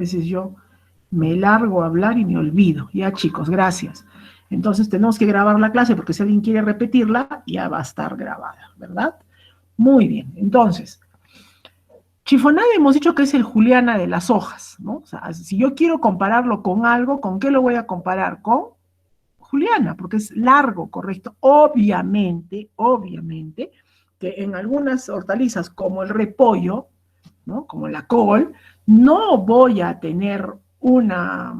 veces yo me largo a hablar y me olvido. Ya, chicos, gracias. Entonces tenemos que grabar la clase porque si alguien quiere repetirla, ya va a estar grabada, ¿verdad? Muy bien. Entonces, chifonada hemos dicho que es el Juliana de las hojas, ¿no? O sea, si yo quiero compararlo con algo, ¿con qué lo voy a comparar? Con Juliana, porque es largo, correcto. Obviamente, que en algunas hortalizas como el repollo, ¿no? Como la col, no voy a tener una,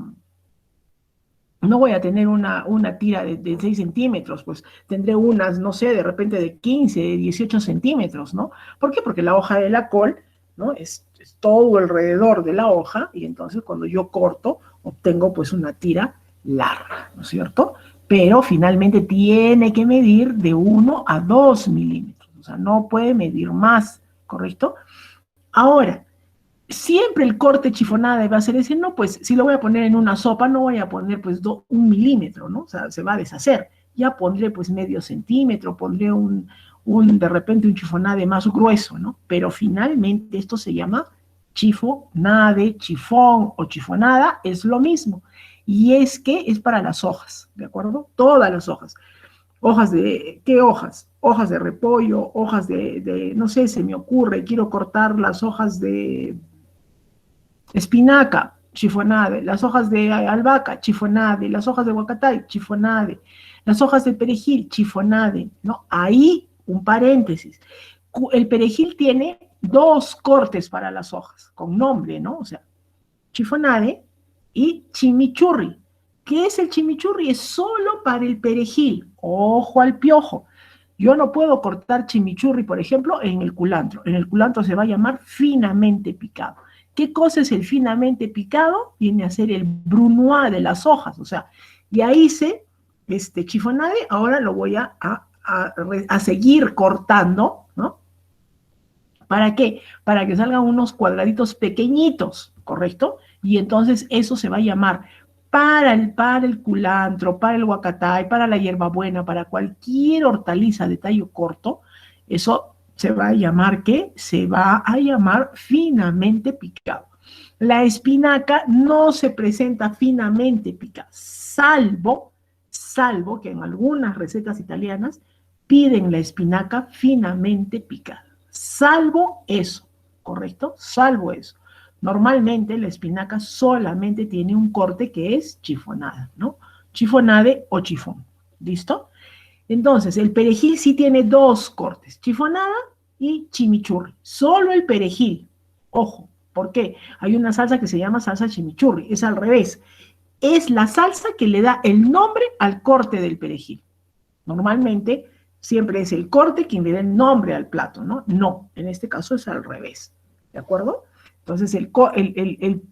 no voy a tener una tira de 6 centímetros, pues tendré unas, no sé, de repente de 15, de 18 centímetros, ¿no? ¿Por qué? Porque la hoja de la col, ¿no? Es todo alrededor de la hoja y entonces cuando yo corto obtengo pues una tira larga, ¿no es cierto? Pero finalmente tiene que medir de 1 a 2 milímetros, o sea, no puede medir más, ¿correcto? Ahora, siempre el corte chifonada va a ser ese, no, pues si lo voy a poner en una sopa, no voy a poner pues 1 milímetro, ¿no? O sea, se va a deshacer. Ya pondré pues medio centímetro, pondré de repente un chifonade más grueso, ¿no? Pero finalmente esto se llama chifonade, chifón o chifonada, es lo mismo. Y es que es para las hojas, ¿de acuerdo? Todas las hojas. Hojas de, ¿qué hojas? Hojas de repollo, hojas no sé, se me ocurre, quiero cortar las hojas de espinaca, chifonade, las hojas de albahaca, chifonade, las hojas de huacatay, chifonade, las hojas de perejil, chifonade, ¿no? Ahí un paréntesis. El perejil tiene 2 cortes para las hojas, con nombre, ¿no? O sea, chifonade y chimichurri. ¿Qué es el chimichurri? Es solo para el perejil. Ojo al piojo. Yo no puedo cortar chimichurri, por ejemplo, en el culantro. En el culantro se va a llamar finamente picado. ¿Qué cosa es el finamente picado? Viene a ser el brunoise de las hojas. O sea, ya hice este chifonade, ahora lo voy a seguir cortando, ¿no? ¿Para qué? Para que salgan unos cuadraditos pequeñitos, ¿correcto? Y entonces eso se va a llamar para el culantro, para el huacatay, para la hierbabuena, para cualquier hortaliza de tallo corto, eso se va a llamar, ¿qué? Se va a llamar finamente picado. La espinaca no se presenta finamente picada, salvo que en algunas recetas italianas piden la espinaca finamente picada. Salvo eso, ¿correcto? Salvo eso. Normalmente la espinaca solamente tiene un corte que es chifonada, ¿no? Chifonade o chifón. ¿Listo? Entonces, el perejil sí tiene 2 cortes, chifonada y chimichurri. Solo el perejil. Ojo, ¿por qué? Hay una salsa que se llama salsa chimichurri, es al revés. Es la salsa que le da el nombre al corte del perejil. Normalmente siempre es el corte quien le da el nombre al plato, ¿no? No, en este caso es al revés, ¿de acuerdo? Entonces el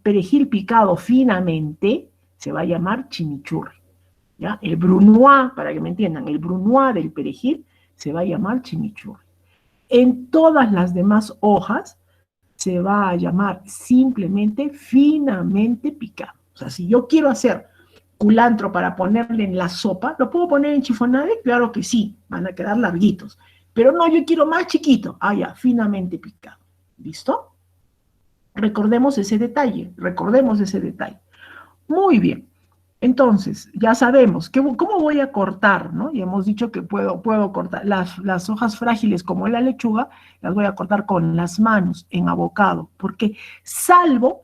perejil picado finamente se va a llamar chimichurri, ¿ya? El brunoise, para que me entiendan, el brunoise del perejil se va a llamar chimichurri. En todas las demás hojas se va a llamar simplemente finamente picado. O sea, si yo quiero hacer culantro para ponerle en la sopa, ¿lo puedo poner en chifonade? Claro que sí, van a quedar larguitos. Pero no, yo quiero más chiquito. Ah, ya, finamente picado. ¿Listo? Recordemos ese detalle, recordemos ese detalle. Muy bien. Entonces, ya sabemos cómo voy a cortar, ¿no? Y hemos dicho que puedo cortar las hojas frágiles como la lechuga, las voy a cortar con las manos en abocado, porque salvo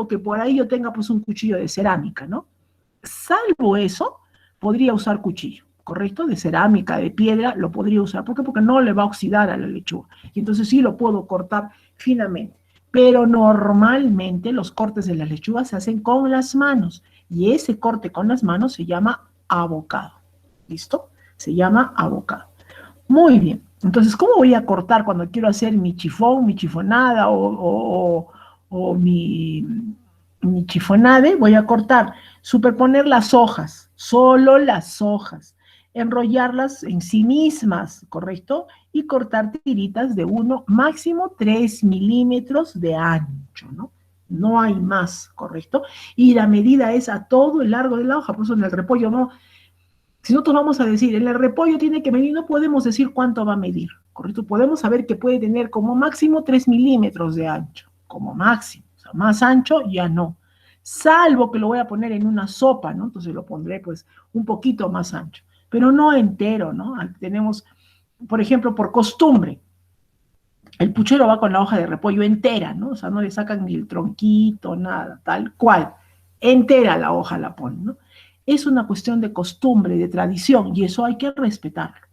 que por ahí yo tenga pues un cuchillo de cerámica, ¿no? Salvo eso, podría usar cuchillo, ¿correcto? De cerámica, de piedra, lo podría usar. ¿Por qué? Porque no le va a oxidar a la lechuga. Y entonces sí lo puedo cortar finamente. Pero normalmente los cortes de la lechuga se hacen con las manos. Y ese corte con las manos se llama abocado. ¿Listo? Se llama abocado. Muy bien. Entonces, ¿cómo voy a cortar cuando quiero hacer mi chifón, mi chifonada o mi chifonade? Voy a cortar, superponer las hojas, solo las hojas, enrollarlas en sí mismas, ¿correcto? Y cortar tiritas de 1, máximo 3 milímetros de ancho, ¿no? No hay más, ¿correcto? Y la medida es a todo el largo de la hoja, por eso en el repollo no. Si nosotros vamos a decir, en el repollo tiene que medir, no podemos decir cuánto va a medir, ¿correcto? Podemos saber que puede tener como máximo 3 milímetros de ancho, como máximo. O sea, más ancho ya no. salvo que lo voy a poner en una sopa, ¿no? Entonces lo pondré pues un poquito más ancho, pero no entero, ¿no? Tenemos, por ejemplo, por costumbre, el puchero va con la hoja de repollo entera, ¿no? O sea, no le sacan ni el tronquito, nada, tal cual. Entera la hoja la ponen, ¿no? Es una cuestión de costumbre, de tradición, y eso hay que respetarlo,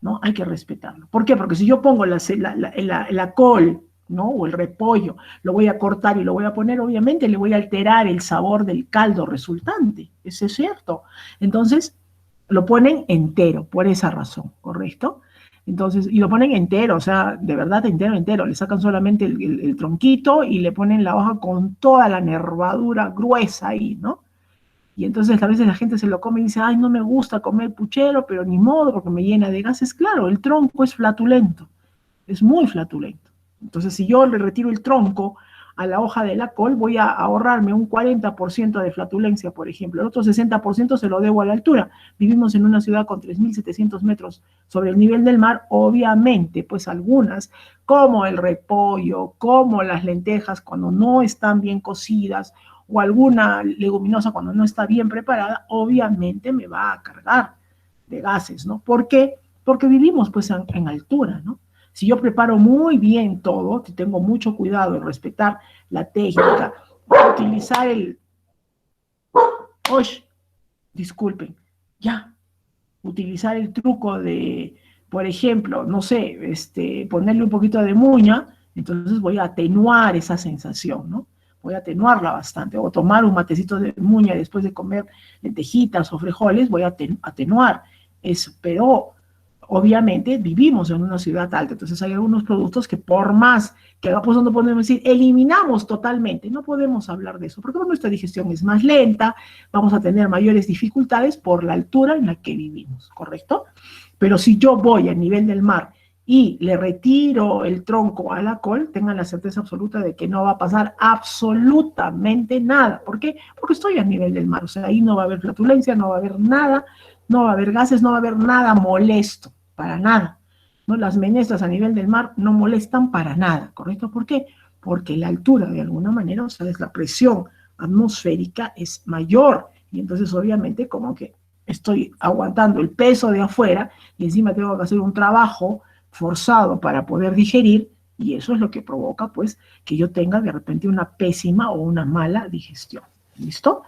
¿no? Hay que respetarlo. ¿Por qué? Porque si yo pongo la col, ¿no? O el repollo, lo voy a cortar y lo voy a poner, obviamente le voy a alterar el sabor del caldo resultante. Eso es cierto. Entonces, lo ponen entero, por esa razón, ¿correcto? Entonces, y lo ponen entero, o sea, de verdad entero, entero. Le sacan solamente el tronquito y le ponen la hoja con toda la nervadura gruesa ahí, ¿no? Y entonces a veces la gente se lo come y dice, ay, no me gusta comer puchero, pero ni modo, porque me llena de gases. Claro, el tronco es flatulento, es muy flatulento. Entonces, si yo le retiro el tronco a la hoja de la col, voy a ahorrarme un 40% de flatulencia, por ejemplo. El otro 60% se lo debo a la altura. Vivimos en una ciudad con 3.700 metros sobre el nivel del mar. Obviamente, pues algunas, como el repollo, como las lentejas, cuando no están bien cocidas, o alguna leguminosa cuando no está bien preparada, obviamente me va a cargar de gases, ¿no? ¿Por qué? Porque vivimos pues en altura, ¿no? Si yo preparo muy bien todo, si tengo mucho cuidado en respetar la técnica, utilizar ¡Osh! Disculpen, ya, utilizar el truco de, por ejemplo, no sé, ponerle un poquito de muña, entonces voy a atenuar esa sensación, ¿no? Voy a atenuarla bastante, o tomar un matecito de muña después de comer lentejitas o frijoles, voy a atenuar eso, pero obviamente vivimos en una ciudad alta, entonces hay algunos productos que por más que pues no podemos decir, eliminamos totalmente, no podemos hablar de eso, porque nuestra digestión es más lenta, vamos a tener mayores dificultades por la altura en la que vivimos, ¿correcto? Pero si yo voy a nivel del mar y le retiro el tronco a la col, tengan la certeza absoluta de que no va a pasar absolutamente nada. ¿Por qué? Porque estoy a nivel del mar, o sea, ahí no va a haber flatulencia, no va a haber nada, no va a haber gases, no va a haber nada molesto, para nada. ¿No? Las menestras a nivel del mar no molestan para nada, ¿correcto? ¿Por qué? Porque la altura, de alguna manera, o sea, es la presión atmosférica es mayor, y entonces obviamente como que estoy aguantando el peso de afuera y encima tengo que hacer un trabajo forzado para poder digerir, y eso es lo que provoca pues que yo tenga de repente una pésima o una mala digestión. ¿Listo?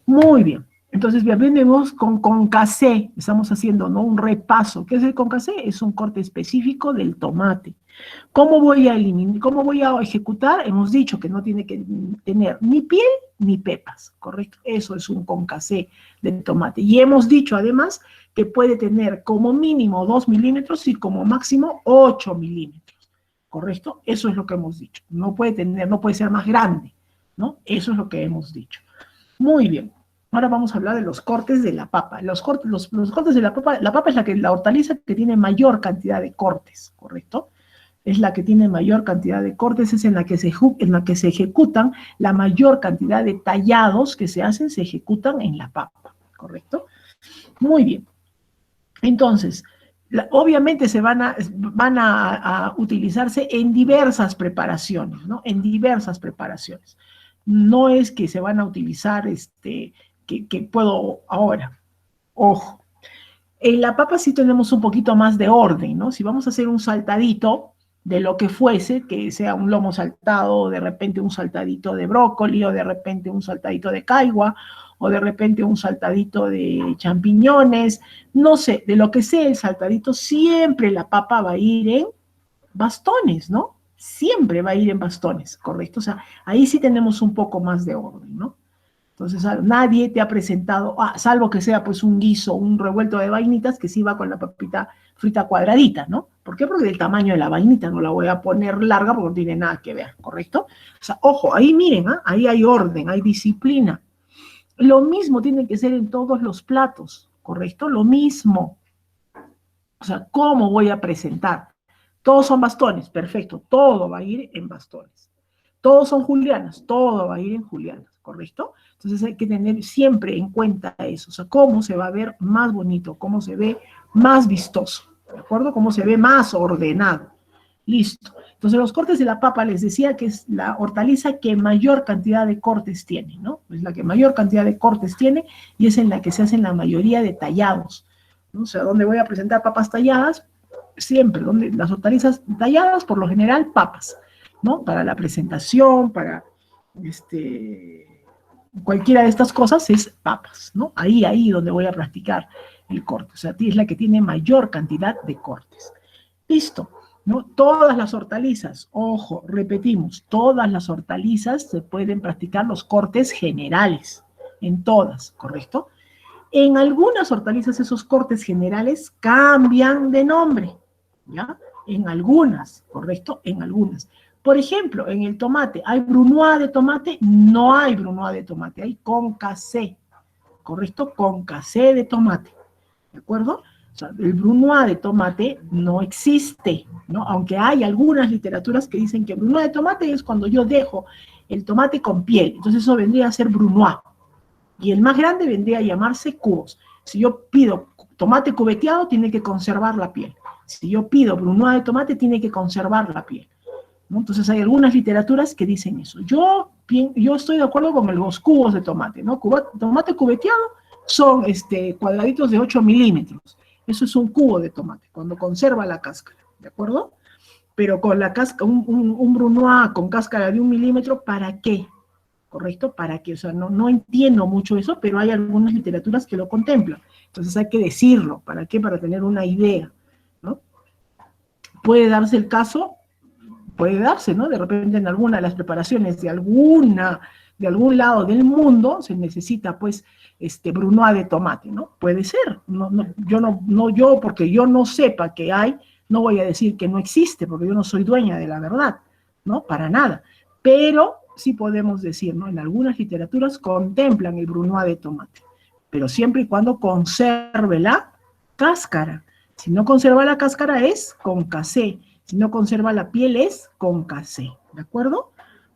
Muy bien. Entonces, venimos con concassé, estamos haciendo, ¿no?, un repaso. ¿Qué es el concassé? Es un corte específico del tomate. ¿Cómo voy a eliminar, cómo voy a ejecutar? Hemos dicho que no tiene que tener ni piel ni pepas, ¿correcto? Eso es un concassé de tomate. Y hemos dicho además que puede tener como mínimo 2 milímetros y como máximo 8 milímetros, ¿correcto? Eso es lo que hemos dicho. No puede tener, no puede ser más grande, ¿no? Eso es lo que hemos dicho. Muy bien. Ahora vamos a hablar de los cortes de la papa. Los cortes de la papa es la hortaliza que tiene mayor cantidad de cortes, ¿correcto? Es la que tiene mayor cantidad de cortes, es en la que se ejecutan la mayor cantidad de tallados que se hacen, se ejecutan en la papa, ¿correcto? Muy bien. Entonces, obviamente van a utilizarse en diversas preparaciones, ¿no? En diversas preparaciones. No es que se van a utilizar, que puedo ahora. Ojo. En la papa sí tenemos un poquito más de orden, ¿no? Si vamos a hacer un saltadito de lo que fuese, que sea un lomo saltado, o de repente un saltadito de brócoli, o de repente un saltadito de caigua, o de repente un saltadito de champiñones, no sé, de lo que sea el saltadito, siempre la papa va a ir en bastones, ¿no? Siempre va a ir en bastones, ¿correcto? O sea, ahí sí tenemos un poco más de orden, ¿no? Entonces, nadie te ha presentado, salvo que sea pues un guiso, un revuelto de vainitas, que sí va con la papita frita cuadradita, ¿no? ¿Por qué? Porque del tamaño de la vainita no la voy a poner larga porque no tiene nada que ver, ¿correcto? O sea, ojo, ahí miren, ahí hay orden, hay disciplina. Lo mismo tiene que ser en todos los platos, ¿correcto? Lo mismo. O sea, ¿cómo voy a presentar? Todos son bastones, perfecto, todo va a ir en bastones. Todos son julianas, todo va a ir en julianas, ¿correcto? Entonces hay que tener siempre en cuenta eso, o sea, cómo se va a ver más bonito, cómo se ve más vistoso, ¿de acuerdo? Cómo se ve más ordenado. Listo. Entonces los cortes de la papa les decía que es la hortaliza que mayor cantidad de cortes tiene, ¿no? Es la que mayor cantidad de cortes tiene y es en la que se hacen la mayoría de tallados, ¿no? O sea, donde voy a presentar papas talladas, siempre, donde las hortalizas talladas, por lo general, papas, ¿no? Para la presentación, para cualquiera de estas cosas es papas, ¿no? Ahí donde voy a practicar el corte. O sea, es la que tiene mayor cantidad de cortes. Listo, ¿no? Todas las hortalizas, ojo, repetimos, todas las hortalizas se pueden practicar los cortes generales, en todas, ¿correcto? En algunas hortalizas esos cortes generales cambian de nombre, ¿ya? En algunas, ¿correcto? En algunas. Por ejemplo, en el tomate, ¿hay brunoise de tomate? No hay brunoise de tomate, hay concassé, ¿correcto? Concassé de tomate, ¿de acuerdo? O sea, el brunoise de tomate no existe, ¿no? Aunque hay algunas literaturas que dicen que brunoise de tomate es cuando yo dejo el tomate con piel, entonces eso vendría a ser brunoise. Y el más grande vendría a llamarse cubos. Si yo pido tomate cubeteado, tiene que conservar la piel. Si yo pido brunoise de tomate, tiene que conservar la piel, ¿no? Entonces hay algunas literaturas que dicen eso. Yo estoy de acuerdo con los cubos de tomate, ¿no? Tomate cubeteado son cuadraditos de 8 milímetros. Eso es un cubo de tomate, cuando conserva la cáscara, ¿de acuerdo? Pero con la cáscara, un brunoise con cáscara de 1 milímetro, ¿para qué? ¿Correcto? ¿Para qué? O sea, no entiendo mucho eso, pero hay algunas literaturas que lo contemplan. Entonces hay que decirlo. ¿Para qué? Para tener una idea, ¿no? Puede darse el caso, puede darse, ¿no? De repente en alguna de las preparaciones de algún lado del mundo se necesita, pues, brunoise de tomate, ¿no? Puede ser. Yo, porque yo no sepa que hay, no voy a decir que no existe, porque yo no soy dueña de la verdad, ¿no? Para nada. Pero sí podemos decir, ¿no? En algunas literaturas contemplan el brunoise de tomate, pero siempre y cuando conserve la cáscara. Si no conserva la cáscara es concassé. Si no conserva la piel es concassé, ¿de acuerdo?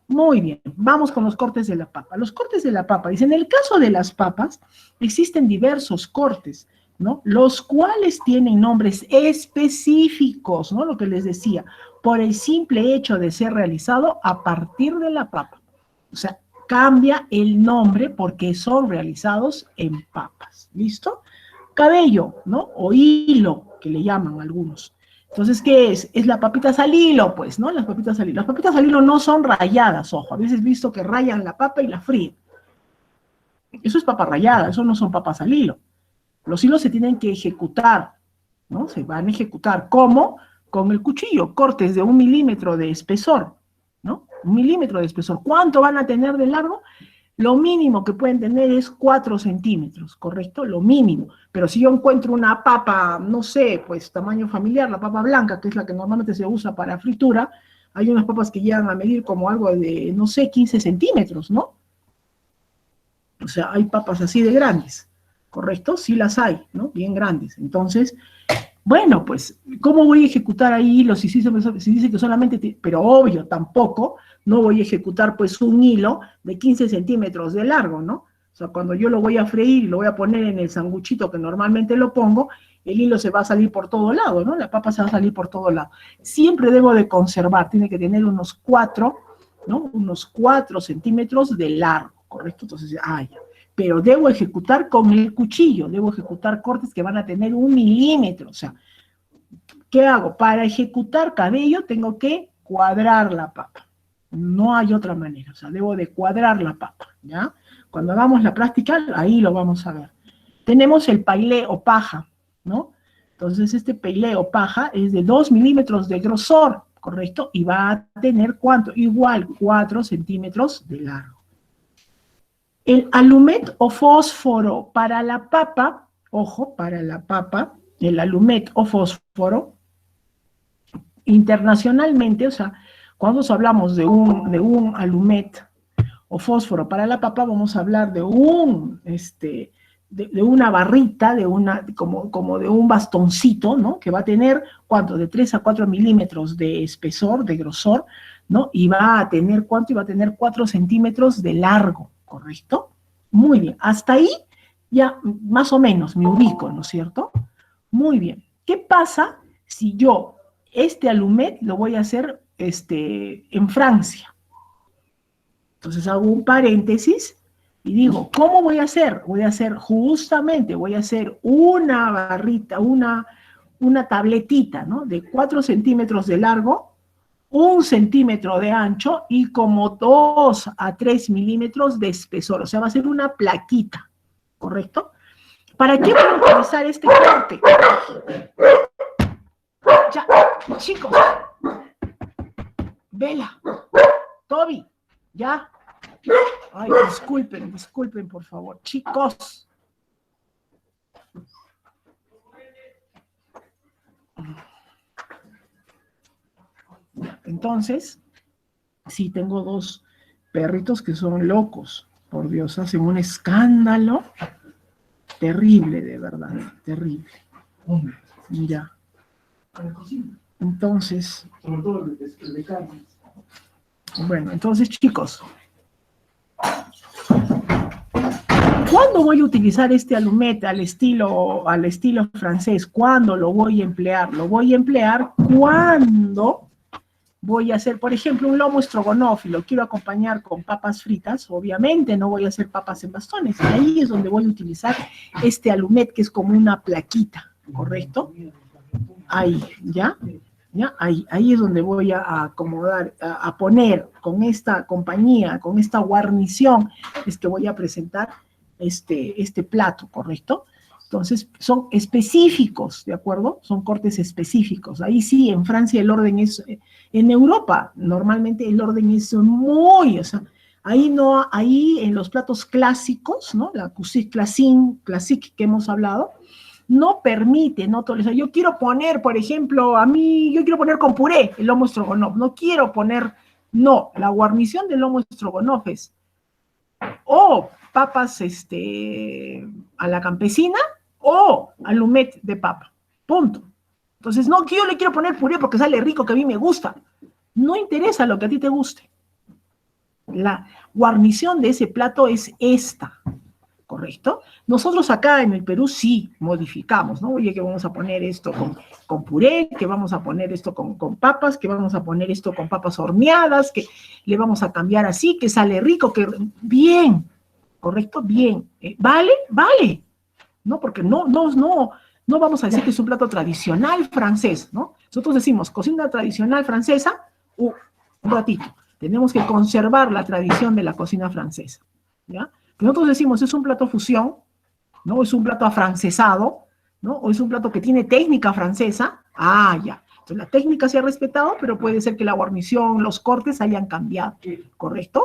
Muy bien, vamos con los cortes de la papa. Los cortes de la papa, dice, en el caso de las papas, existen diversos cortes, ¿no? Los cuales tienen nombres específicos, ¿no? Lo que les decía, por el simple hecho de ser realizado a partir de la papa. O sea, cambia el nombre porque son realizados en papas, ¿listo? Cabello, ¿no? O hilo, que le llaman algunos. Entonces, ¿qué es? Es la papita al hilo, pues, ¿no? Las papitas al hilo. Las papitas al hilo no son rayadas, ojo. A veces he visto que rayan la papa y la fríen. Eso es papa rayada, eso no son papas al hilo. Los hilos se tienen que ejecutar, ¿no? Se van a ejecutar. ¿Cómo? Con el cuchillo, cortes de 1 milímetro de espesor, ¿no? 1 milímetro de espesor. ¿Cuánto van a tener de largo? Lo mínimo que pueden tener es 4 centímetros, ¿correcto? Lo mínimo. Pero si yo encuentro una papa, no sé, pues tamaño familiar, la papa blanca, que es la que normalmente se usa para fritura, hay unas papas que llegan a medir como algo de, no sé, 15 centímetros, ¿no? O sea, hay papas así de grandes, ¿correcto? Sí las hay, ¿no? Bien grandes. Entonces, bueno, pues, ¿cómo voy a ejecutar ahí hilos si dice que solamente, pero obvio, tampoco, no voy a ejecutar pues un hilo de 15 centímetros de largo, ¿no? O sea, cuando yo lo voy a freír y lo voy a poner en el sanguchito que normalmente lo pongo, el hilo se va a salir por todo lado, ¿no? La papa se va a salir por todo lado. Siempre debo de conservar, tiene que tener unos 4, ¿no? Unos 4 centímetros de largo, ¿correcto? Entonces, ya. Pero debo ejecutar con el cuchillo, debo ejecutar cortes que van a tener 1 milímetro, o sea, ¿qué hago? Para ejecutar cabello tengo que cuadrar la papa, no hay otra manera, o sea, debo de cuadrar la papa, ¿ya? Cuando hagamos la práctica, ahí lo vamos a ver. Tenemos el pailé o paja, ¿no? Entonces, este pailé o paja es de 2 milímetros de grosor, ¿correcto? Y va a tener, ¿cuánto? Igual, 4 centímetros de largo. El alumet o fósforo para la papa, ojo, para la papa, el alumet o fósforo, internacionalmente, o sea, cuando hablamos de un alumet o fósforo para la papa, vamos a hablar de de una barrita, como de un bastoncito, ¿no? Que va a tener, ¿cuánto? De 3 a 4 milímetros de espesor, de grosor, ¿no? Y va a tener, ¿cuánto? Y va a tener 4 centímetros de largo, ¿correcto? Muy bien, hasta ahí ya más o menos me ubico, ¿no es cierto? Muy bien. ¿Qué pasa si yo este alumet lo voy a hacer en Francia. Entonces hago un paréntesis y digo, ¿cómo voy a hacer? Voy a hacer una barrita, una tabletita, ¿no? De 4 centímetros de largo, 1 centímetro de ancho y como 2 a 3 milímetros de espesor. O sea, va a ser una plaquita, ¿correcto? ¿Para qué voy a utilizar este corte? Ya, chicos. Vela. Toby, ya. Ay, disculpen, por favor. Chicos. Entonces, sí, tengo 2 perritos que son locos. Por Dios, hacen un escándalo terrible, de verdad, terrible. Ya. Entonces, bueno, entonces, chicos, ¿cuándo voy a utilizar este alumet al estilo francés? ¿Cuándo lo voy a emplear? Lo voy a emplear cuando voy a hacer, por ejemplo, un lomo stroganoff y lo quiero acompañar con papas fritas. Obviamente no voy a hacer papas en bastones. Ahí es donde voy a utilizar este alumet que es como una plaquita, ¿correcto? Ahí, ¿ya? ¿Ya? Ahí es donde voy a acomodar, a poner con esta compañía, con esta guarnición, es que voy a presentar este plato, ¿correcto? Entonces, son específicos, ¿de acuerdo? Son cortes específicos. Ahí sí, en Francia el orden es, en Europa, normalmente el orden es muy, o sea, ahí no, ahí en los platos clásicos, ¿no? La cuisine classique que hemos hablado, no permite, no tolera. Yo quiero poner, por ejemplo, yo quiero poner con puré el lomo stroganoff, no quiero poner, no, la guarnición del lomo stroganoff es o papas a la campesina o alumet de papa, punto. Entonces, no, que yo le quiero poner puré porque sale rico, que a mí me gusta. No interesa lo que a ti te guste. La guarnición de ese plato es esta, ¿correcto? Nosotros acá en el Perú sí modificamos, ¿no? Oye, que vamos a poner esto con puré, que vamos a poner esto con papas, que vamos a poner esto con papas horneadas, que le vamos a cambiar así, que sale rico, que bien, ¿correcto? Bien. ¿Vale? Vale. ¿No? Porque no vamos a decir que es un plato tradicional francés, ¿no? Nosotros decimos cocina tradicional francesa, un ratito. Tenemos que conservar la tradición de la cocina francesa, ¿ya? Nosotros decimos, es un plato fusión, ¿no? Es un plato afrancesado, ¿no? O es un plato que tiene técnica francesa. Ah, ya. Entonces la técnica se ha respetado, pero puede ser que la guarnición, los cortes hayan cambiado, ¿correcto?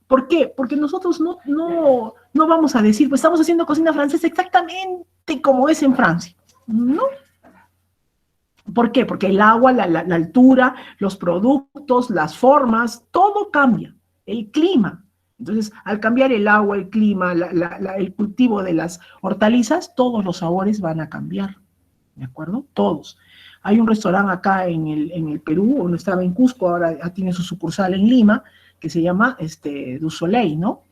¿Por qué? Porque nosotros no vamos a decir, pues estamos haciendo cocina francesa exactamente como es en Francia. No. ¿Por qué? Porque el agua, la altura, los productos, las formas, todo cambia. El clima. Entonces, al cambiar el agua, el clima, el cultivo de las hortalizas, todos los sabores van a cambiar, ¿de acuerdo? Todos. Hay un restaurante acá en el Perú, uno estaba en Cusco, ahora tiene su sucursal en Lima, que se llama Du Soleil, ¿no?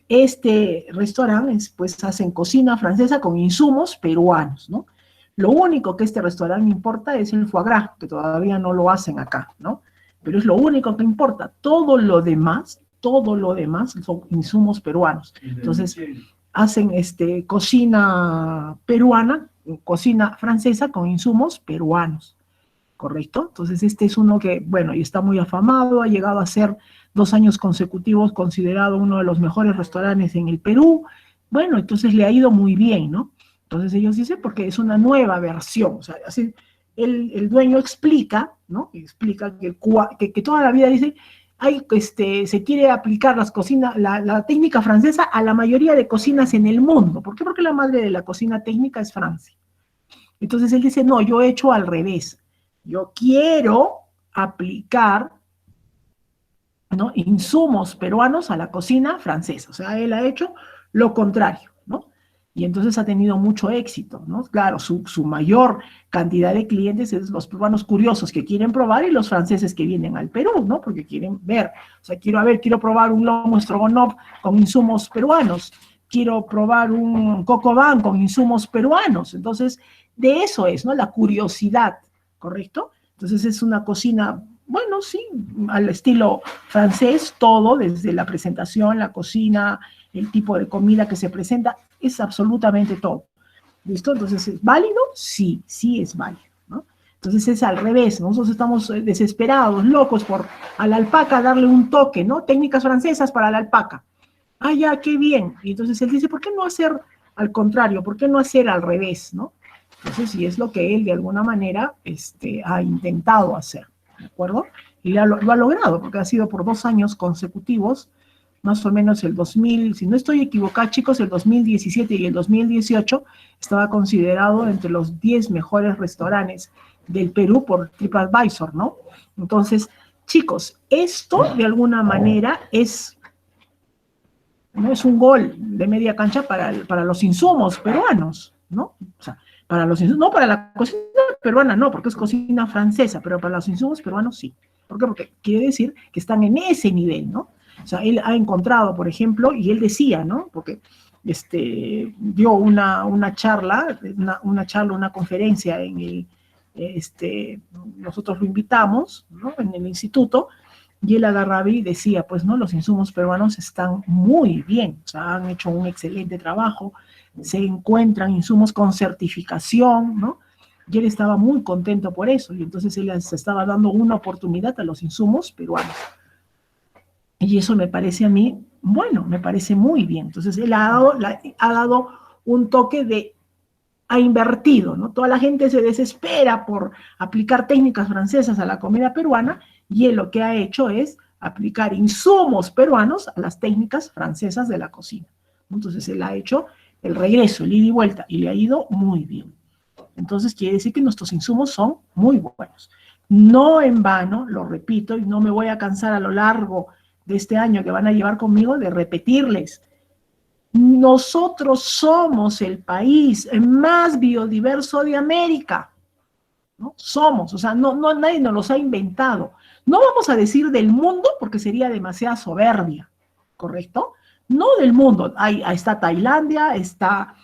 Este restaurante, pues, hacen cocina francesa con insumos peruanos, ¿no? Lo único que este restaurante importa es el foie gras, que todavía no lo hacen acá, ¿no? Pero es lo único que importa. Todo lo demás son insumos peruanos. Entonces, hacen cocina peruana, cocina francesa con insumos peruanos, ¿correcto? Entonces, este es uno que, bueno, y está muy afamado, ha llegado a ser 2 años consecutivos considerado uno de los mejores restaurantes en el Perú. Bueno, entonces le ha ido muy bien, ¿no? Entonces ellos dicen, porque es una nueva versión, o sea, así el dueño explica, ¿no? Explica que toda la vida dice, se quiere aplicar la técnica francesa a la mayoría de cocinas en el mundo. ¿Por qué? Porque la madre de la cocina técnica es Francia. Entonces él dice, no, yo he hecho al revés. Yo quiero aplicar, ¿no?, insumos peruanos a la cocina francesa. O sea, él ha hecho lo contrario, ¿no? Y entonces ha tenido mucho éxito, ¿no? Claro, su mayor cantidad de clientes es los peruanos curiosos que quieren probar y los franceses que vienen al Perú, ¿no? Porque quieren ver, o sea, quiero probar un lomo stroganoff con insumos peruanos, quiero probar un coq au vin con insumos peruanos. Entonces, de eso es, ¿no? La curiosidad, ¿correcto? Entonces es una cocina, bueno, sí, al estilo francés, todo, desde la presentación, la cocina, el tipo de comida que se presenta, es absolutamente todo. ¿Listo? Entonces, ¿es válido? Sí, sí es válido, ¿no? Entonces es al revés, nosotros estamos desesperados, locos por a la alpaca darle un toque, ¿no? Técnicas francesas para la alpaca. Ah, ya, qué bien. Y entonces él dice, ¿por qué no hacer al contrario? ¿Por qué no hacer al revés, no? Entonces, sí es lo que él de alguna manera ha intentado hacer, ¿de acuerdo? Y lo ha logrado, porque ha sido por 2 años consecutivos, más o menos el 2000, si no estoy equivocada, chicos, el 2017 y el 2018 estaba considerado entre los 10 mejores restaurantes del Perú por TripAdvisor, ¿no? Entonces, chicos, esto de alguna manera no es un gol de media cancha para los insumos peruanos, ¿no? O sea, para los insumos, no para la cocina peruana, no, porque es cocina francesa, pero para los insumos peruanos sí. ¿Por qué? Porque quiere decir que están en ese nivel, ¿no? O sea, él ha encontrado, por ejemplo, y él decía, ¿no? Porque dio una charla, una conferencia en el, nosotros lo invitamos, ¿no? En el instituto, y él agarraba y decía, pues, ¿no? Los insumos peruanos están muy bien, o sea, han hecho un excelente trabajo, se encuentran insumos con certificación, ¿no? Y él estaba muy contento por eso, y entonces él se estaba dando una oportunidad a los insumos peruanos. Y eso me parece a mí, bueno, me parece muy bien. Entonces él ha dado un toque de, ha invertido, ¿no? Toda la gente se desespera por aplicar técnicas francesas a la comida peruana, y él lo que ha hecho es aplicar insumos peruanos a las técnicas francesas de la cocina. Entonces él ha hecho el regreso, el ida y vuelta, y le ha ido muy bien. Entonces quiere decir que nuestros insumos son muy buenos. No en vano, lo repito, y no me voy a cansar a lo largo de este año que van a llevar conmigo de repetirles. Nosotros somos el país más biodiverso de América, ¿no? Somos, o sea, nadie nos los ha inventado. No vamos a decir del mundo porque sería demasiada soberbia, ¿correcto? No del mundo, ahí está Tailandia, está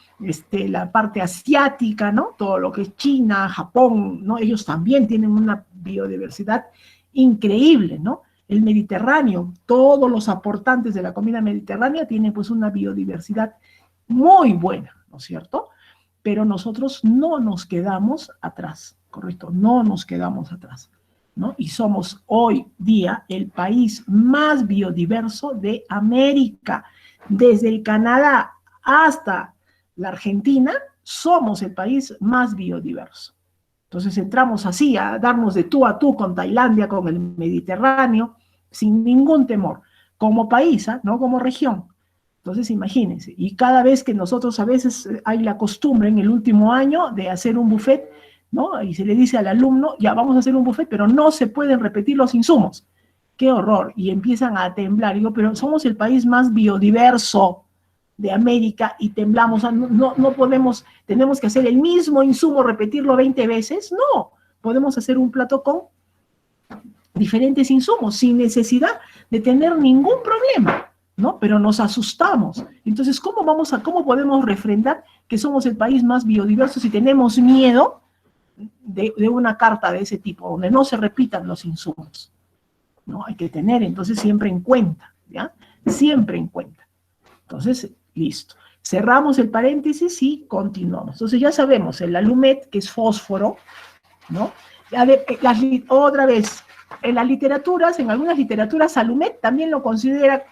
la parte asiática, ¿no? Todo lo que es China, Japón, ¿no? Ellos también tienen una biodiversidad increíble, ¿no? El Mediterráneo, todos los aportantes de la comida mediterránea tienen pues una biodiversidad muy buena, ¿no es cierto? Pero nosotros no nos quedamos atrás, ¿correcto? No nos quedamos atrás, ¿no? Y somos hoy día el país más biodiverso de América. Desde el Canadá hasta la Argentina, somos el país más biodiverso. Entonces entramos así a darnos de tú a tú con Tailandia, con el Mediterráneo, sin ningún temor, como país, ¿eh? No como región. Entonces imagínense, y cada vez que nosotros a veces hay la costumbre en el último año de hacer un buffet, ¿no? Y se le dice al alumno, ya vamos a hacer un buffet, pero no se pueden repetir los insumos. ¡Qué horror! Y empiezan a temblar. Y digo, pero somos el país más biodiverso de América y temblamos, no podemos, tenemos que hacer el mismo insumo, repetirlo 20 veces, no, podemos hacer un plato con diferentes insumos, sin necesidad de tener ningún problema, ¿no? Pero nos asustamos. Entonces, ¿cómo podemos refrendar que somos el país más biodiverso si tenemos miedo de una carta de ese tipo, donde no se repitan los insumos? ¿No? Hay que tener entonces siempre en cuenta, ¿ya? Siempre en cuenta. Entonces, listo. Cerramos el paréntesis y continuamos. Entonces ya sabemos, el alumet, que es fósforo, ¿no? Otra vez, en las literaturas, en algunas literaturas, alumet también lo considera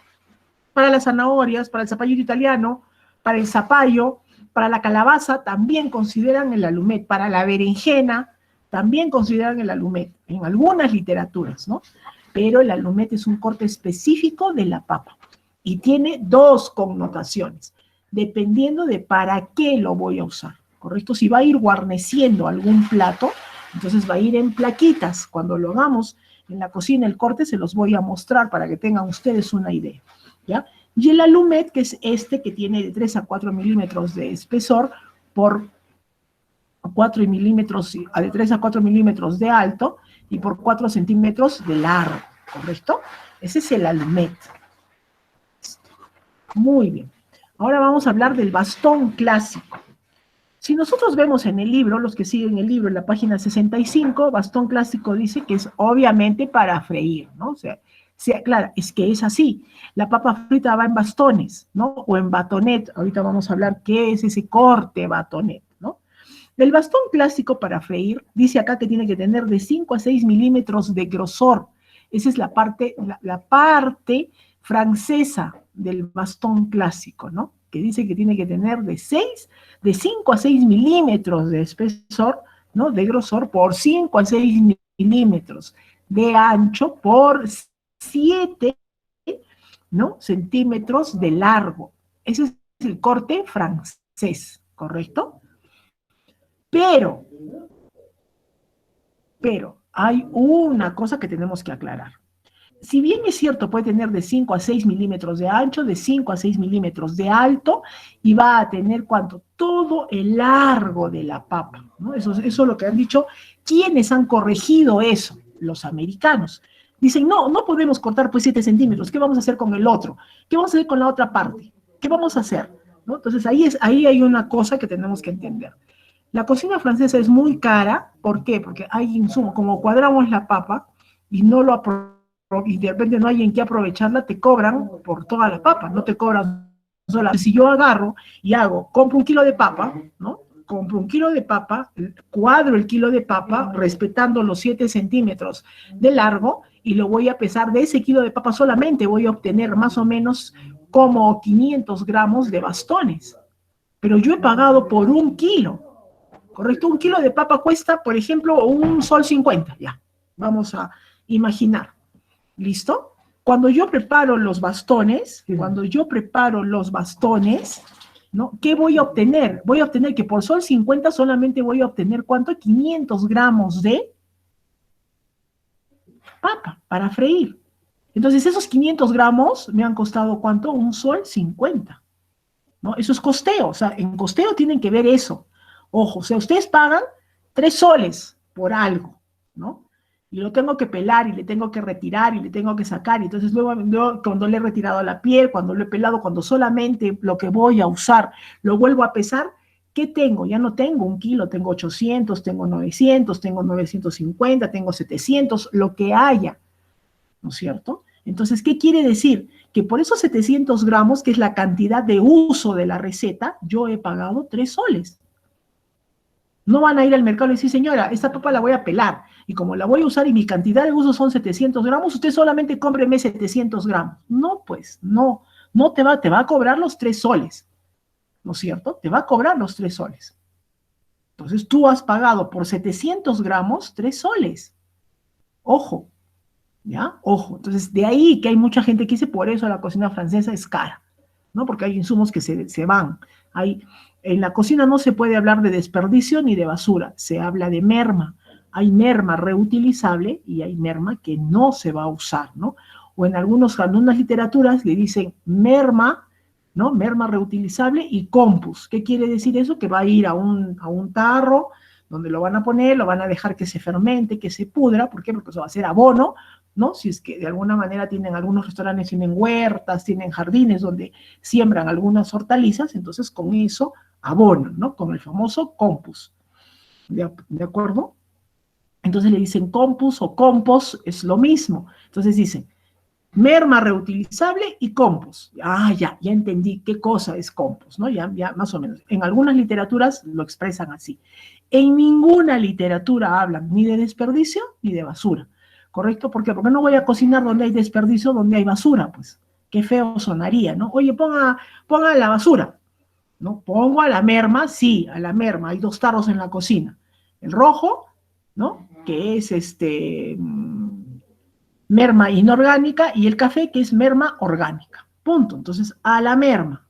para las zanahorias, para el zapallito italiano, para el zapallo, para la calabaza, también consideran el alumet, para la berenjena, también consideran el alumet, en algunas literaturas, ¿no? Pero el alumet es un corte específico de la papa y tiene 2 connotaciones, dependiendo de para qué lo voy a usar, ¿correcto? Si va a ir guarneciendo algún plato, entonces va a ir en plaquitas. Cuando lo hagamos en la cocina, el corte se los voy a mostrar para que tengan ustedes una idea, ¿ya? Y el alumet, que es que tiene de 3 a 4 milímetros de espesor por 4 milímetros, de 3 a 4 milímetros de alto y por 4 centímetros de largo, ¿correcto? Ese es el alumet. Muy bien. Ahora vamos a hablar del bastón clásico. Si nosotros vemos en el libro, los que siguen el libro, en la página 65, bastón clásico dice que es obviamente para freír, ¿no? O sea, claro, es que es así. La papa frita va en bastones, ¿no? O en batonet. Ahorita vamos a hablar qué es ese corte batonet, ¿no? El bastón clásico para freír, dice acá que tiene que tener de 5 a 6 milímetros de grosor. Esa es la parte francesa del bastón clásico, ¿no? Que dice que tiene que tener de 5 a 6 milímetros de espesor, ¿no? De grosor por 5 a 6 milímetros de ancho por 7, ¿no? Centímetros de largo. Ese es el corte francés, ¿correcto? Pero hay una cosa que tenemos que aclarar. Si bien es cierto, puede tener de 5 a 6 milímetros de ancho, de 5 a 6 milímetros de alto, y va a tener, ¿cuánto? Todo el largo de la papa, ¿no? Eso es lo que han dicho. ¿Quiénes han corregido eso? Los americanos. Dicen, no podemos cortar pues 7 centímetros, ¿qué vamos a hacer con el otro? ¿Qué vamos a hacer con la otra parte? ¿Qué vamos a hacer? ¿No? Entonces ahí hay una cosa que tenemos que entender. La cocina francesa es muy cara, ¿por qué? Porque hay insumos, como cuadramos la papa y no lo y de repente no hay en qué aprovecharla, te cobran por toda la papa, no te cobran sola. Si yo agarro y compro 1 kilo de papa, ¿no? Compro 1 kilo de papa, cuadro el kilo de papa, respetando los 7 centímetros de largo, y lo voy a pesar de ese kilo de papa solamente, voy a obtener más o menos como 500 gramos de bastones. Pero yo he pagado por 1 kilo. ¿Correcto? 1 kilo de papa cuesta, por ejemplo, $1.50, ya. Vamos a imaginar. ¿Listo? Cuando yo preparo los bastones, ¿no? ¿Qué voy a obtener? Voy a obtener que por $1.50 solamente voy a obtener, ¿cuánto? 500 gramos de papa para freír. Entonces, esos 500 gramos me han costado, ¿cuánto? $1.50, ¿no? Eso es costeo, o sea, en costeo tienen que ver eso. Ojo, o sea, ustedes pagan 3 soles por algo, ¿no? Y lo tengo que pelar, y le tengo que retirar, y le tengo que sacar, y entonces luego cuando le he retirado la piel, cuando lo he pelado, cuando solamente lo que voy a usar lo vuelvo a pesar, ¿qué tengo? Ya no tengo 1 kilo, tengo 800, tengo 900, tengo 950, tengo 700, lo que haya, ¿no es cierto? Entonces, ¿qué quiere decir? Que por esos 700 gramos, que es la cantidad de uso de la receta, yo he pagado 3 soles. No van a ir al mercado y decir, señora, esta papa la voy a pelar, y como la voy a usar y mi cantidad de uso son 700 gramos, usted solamente cómpreme 700 gramos. No, pues, no te va a cobrar los 3 soles, ¿no es cierto? Te va a cobrar los 3 soles. Entonces tú has pagado por 700 gramos 3 soles. Ojo, ¿ya? Ojo. Entonces de ahí que hay mucha gente que dice, por eso la cocina francesa es cara, ¿no? Porque hay insumos que se van. En la cocina no se puede hablar de desperdicio ni de basura, se habla de merma. Hay merma reutilizable y hay merma que no se va a usar, ¿no? O en algunas literaturas le dicen merma, ¿no? Merma reutilizable y compus. ¿Qué quiere decir eso? Que va a ir a un tarro donde lo van a poner, lo van a dejar que se fermente, que se pudra. ¿Por qué? Porque eso va a ser abono, ¿no? Si es que de alguna manera algunos restaurantes tienen huertas, tienen jardines donde siembran algunas hortalizas, entonces con eso abonan, ¿no? Con el famoso compus. ¿De acuerdo? Entonces le dicen compus o compost, es lo mismo. Entonces dicen merma reutilizable y compost. Ya entendí qué cosa es compost, ¿no? Ya más o menos. En algunas literaturas lo expresan así. En ninguna literatura hablan ni de desperdicio ni de basura, ¿correcto? ¿Por qué? Porque no voy a cocinar donde hay desperdicio, donde hay basura, pues. Qué feo sonaría, ¿no? Oye, ponga la basura, ¿no? Pongo a la merma, sí, a la merma. Hay 2 tarros en la cocina. El rojo, ¿no? Que es merma inorgánica, y el café, que es merma orgánica. Punto. Entonces, a la merma,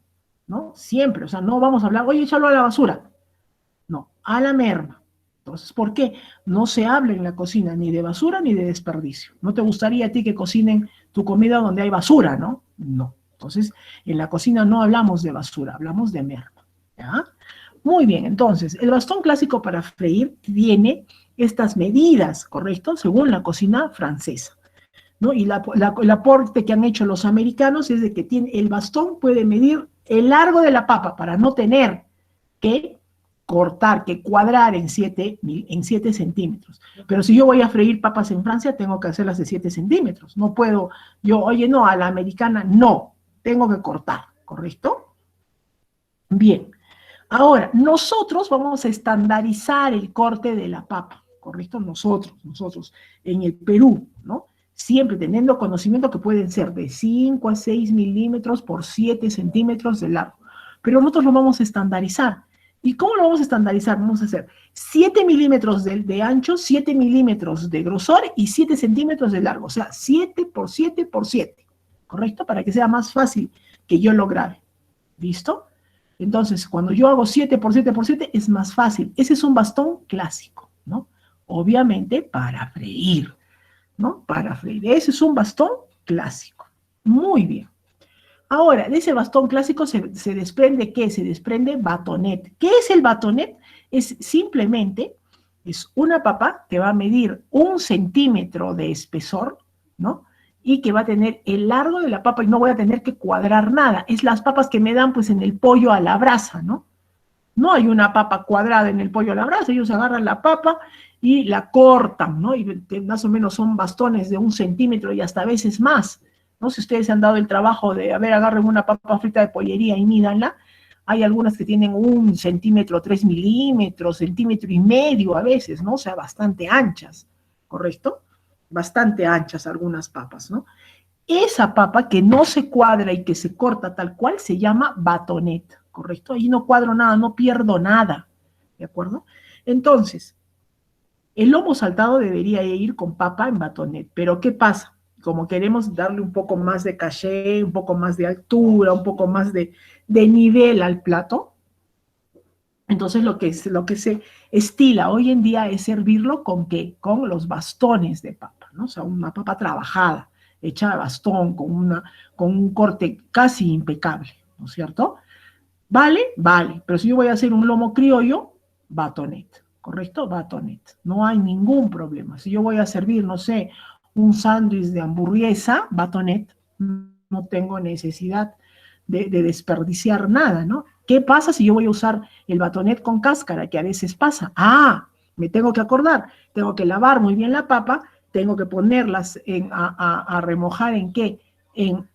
¿no? Siempre, o sea, no vamos a hablar, oye, échalo a la basura. No, a la merma. Entonces, ¿por qué? No se habla en la cocina ni de basura ni de desperdicio. ¿No te gustaría a ti que cocinen tu comida donde hay basura, no? No. Entonces, en la cocina no hablamos de basura, hablamos de merma. ¿Ya? Muy bien, entonces, el bastón clásico para freír tiene estas medidas, ¿correcto? Según la cocina francesa, ¿no? Y el aporte que han hecho los americanos es de que el bastón puede medir el largo de la papa para no tener que cortar, que cuadrar en 7 centímetros. Pero si yo voy a freír papas en Francia, tengo que hacerlas de 7 centímetros. No puedo, yo, oye, no, a la americana, no, tengo que cortar, ¿correcto? Bien. Ahora, nosotros vamos a estandarizar el corte de la papa, ¿correcto? Nosotros, en el Perú, ¿no? Siempre teniendo conocimiento que pueden ser de 5 a 6 milímetros por 7 centímetros de largo. Pero nosotros lo vamos a estandarizar. ¿Y cómo lo vamos a estandarizar? Vamos a hacer 7 milímetros de ancho, 7 milímetros de grosor y 7 centímetros de largo. O sea, 7 por 7 por 7, ¿correcto? Para que sea más fácil que yo lo grabe. ¿Listo? Entonces, cuando yo hago 7 por 7 por 7, es más fácil. Ese es un bastón clásico, ¿no? Obviamente para freír, ¿no? Para freír. Ese es un bastón clásico. Muy bien. Ahora, de ese bastón clásico se desprende, ¿qué? Se desprende batonet. ¿Qué es el batonet? Es simplemente, es una papa que va a medir 1 centímetro de espesor, ¿no? Y que va a tener el largo de la papa y no voy a tener que cuadrar nada. Es las papas que me dan pues en el pollo a la brasa, ¿no? No hay una papa cuadrada en el pollo a la brasa, ellos agarran la papa y la cortan, ¿no? Y más o menos son bastones de 1 centímetro y hasta a veces más, ¿no? Si ustedes se han dado el trabajo de, a ver, agarren una papa frita de pollería y mídanla, hay algunas que tienen 1 centímetro, 3 milímetros, centímetro y medio a veces, ¿no? O sea, bastante anchas, ¿correcto? Bastante anchas algunas papas, ¿no? Esa papa que no se cuadra y que se corta tal cual se llama batonet, ¿correcto? Ahí no cuadro nada, no pierdo nada, ¿de acuerdo? Entonces, el lomo saltado debería ir con papa en batonet, pero ¿qué pasa? Como queremos darle un poco más de caché, un poco más de altura, un poco más de nivel al plato, entonces lo que se estila hoy en día es servirlo con ¿qué? Con los bastones de papa, ¿no? O sea, una papa trabajada, hecha de bastón, con un corte casi impecable, ¿no es cierto? ¿Vale? Vale, pero si yo voy a hacer un lomo criollo, batonet, ¿correcto? Batonet, no hay ningún problema. Si yo voy a servir, no sé, un sándwich de hamburguesa, batonet, no tengo necesidad de desperdiciar nada, ¿no? ¿Qué pasa si yo voy a usar el batonet con cáscara, que a veces pasa? Ah, me tengo que acordar, tengo que lavar muy bien la papa, tengo que ponerlas a remojar ¿en qué? En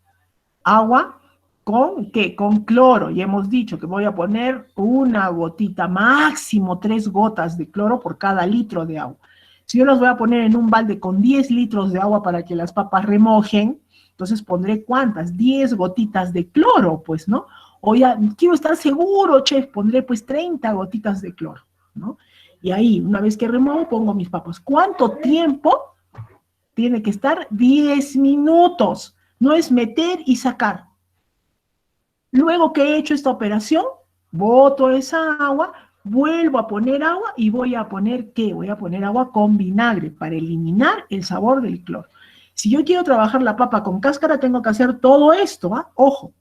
agua con ¿qué? Con cloro. Y hemos dicho que voy a poner una gotita, máximo 3 gotas de cloro por cada litro de agua. Si yo las voy a poner en un balde con 10 litros de agua para que las papas remojen, entonces pondré ¿cuántas? 10 gotitas de cloro, pues, ¿no? O ya quiero estar seguro, chef, pondré pues 30 gotitas de cloro, ¿no? Y ahí, una vez que remuevo, pongo mis papas. ¿Cuánto tiempo? Tiene que estar 10 minutos. No es meter y sacar. Luego que he hecho esta operación, boto esa agua, vuelvo a poner agua y voy a poner ¿qué? Voy a poner agua con vinagre para eliminar el sabor del cloro. Si yo quiero trabajar la papa con cáscara, tengo que hacer todo esto, ¿ah? Ojo,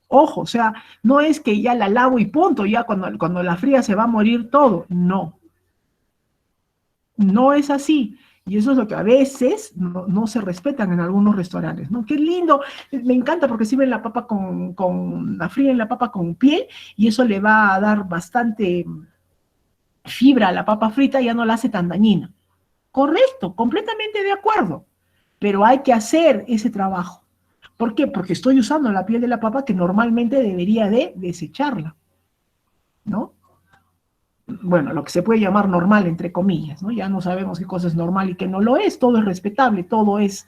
ojo, o sea, no es que ya la lavo y punto, ya cuando la fría se va a morir todo. No, no es así. Y eso es lo que a veces no se respetan en algunos restaurantes, ¿no? Qué lindo, me encanta porque sirven la papa la fríen la papa con piel y eso le va a dar bastante fibra a la papa frita y ya no la hace tan dañina. Correcto, completamente de acuerdo, pero hay que hacer ese trabajo. ¿Por qué? Porque estoy usando la piel de la papa que normalmente debería de desecharla, ¿no? Bueno, lo que se puede llamar normal, entre comillas, ¿no? Ya no sabemos qué cosa es normal y qué no lo es, todo es respetable, todo es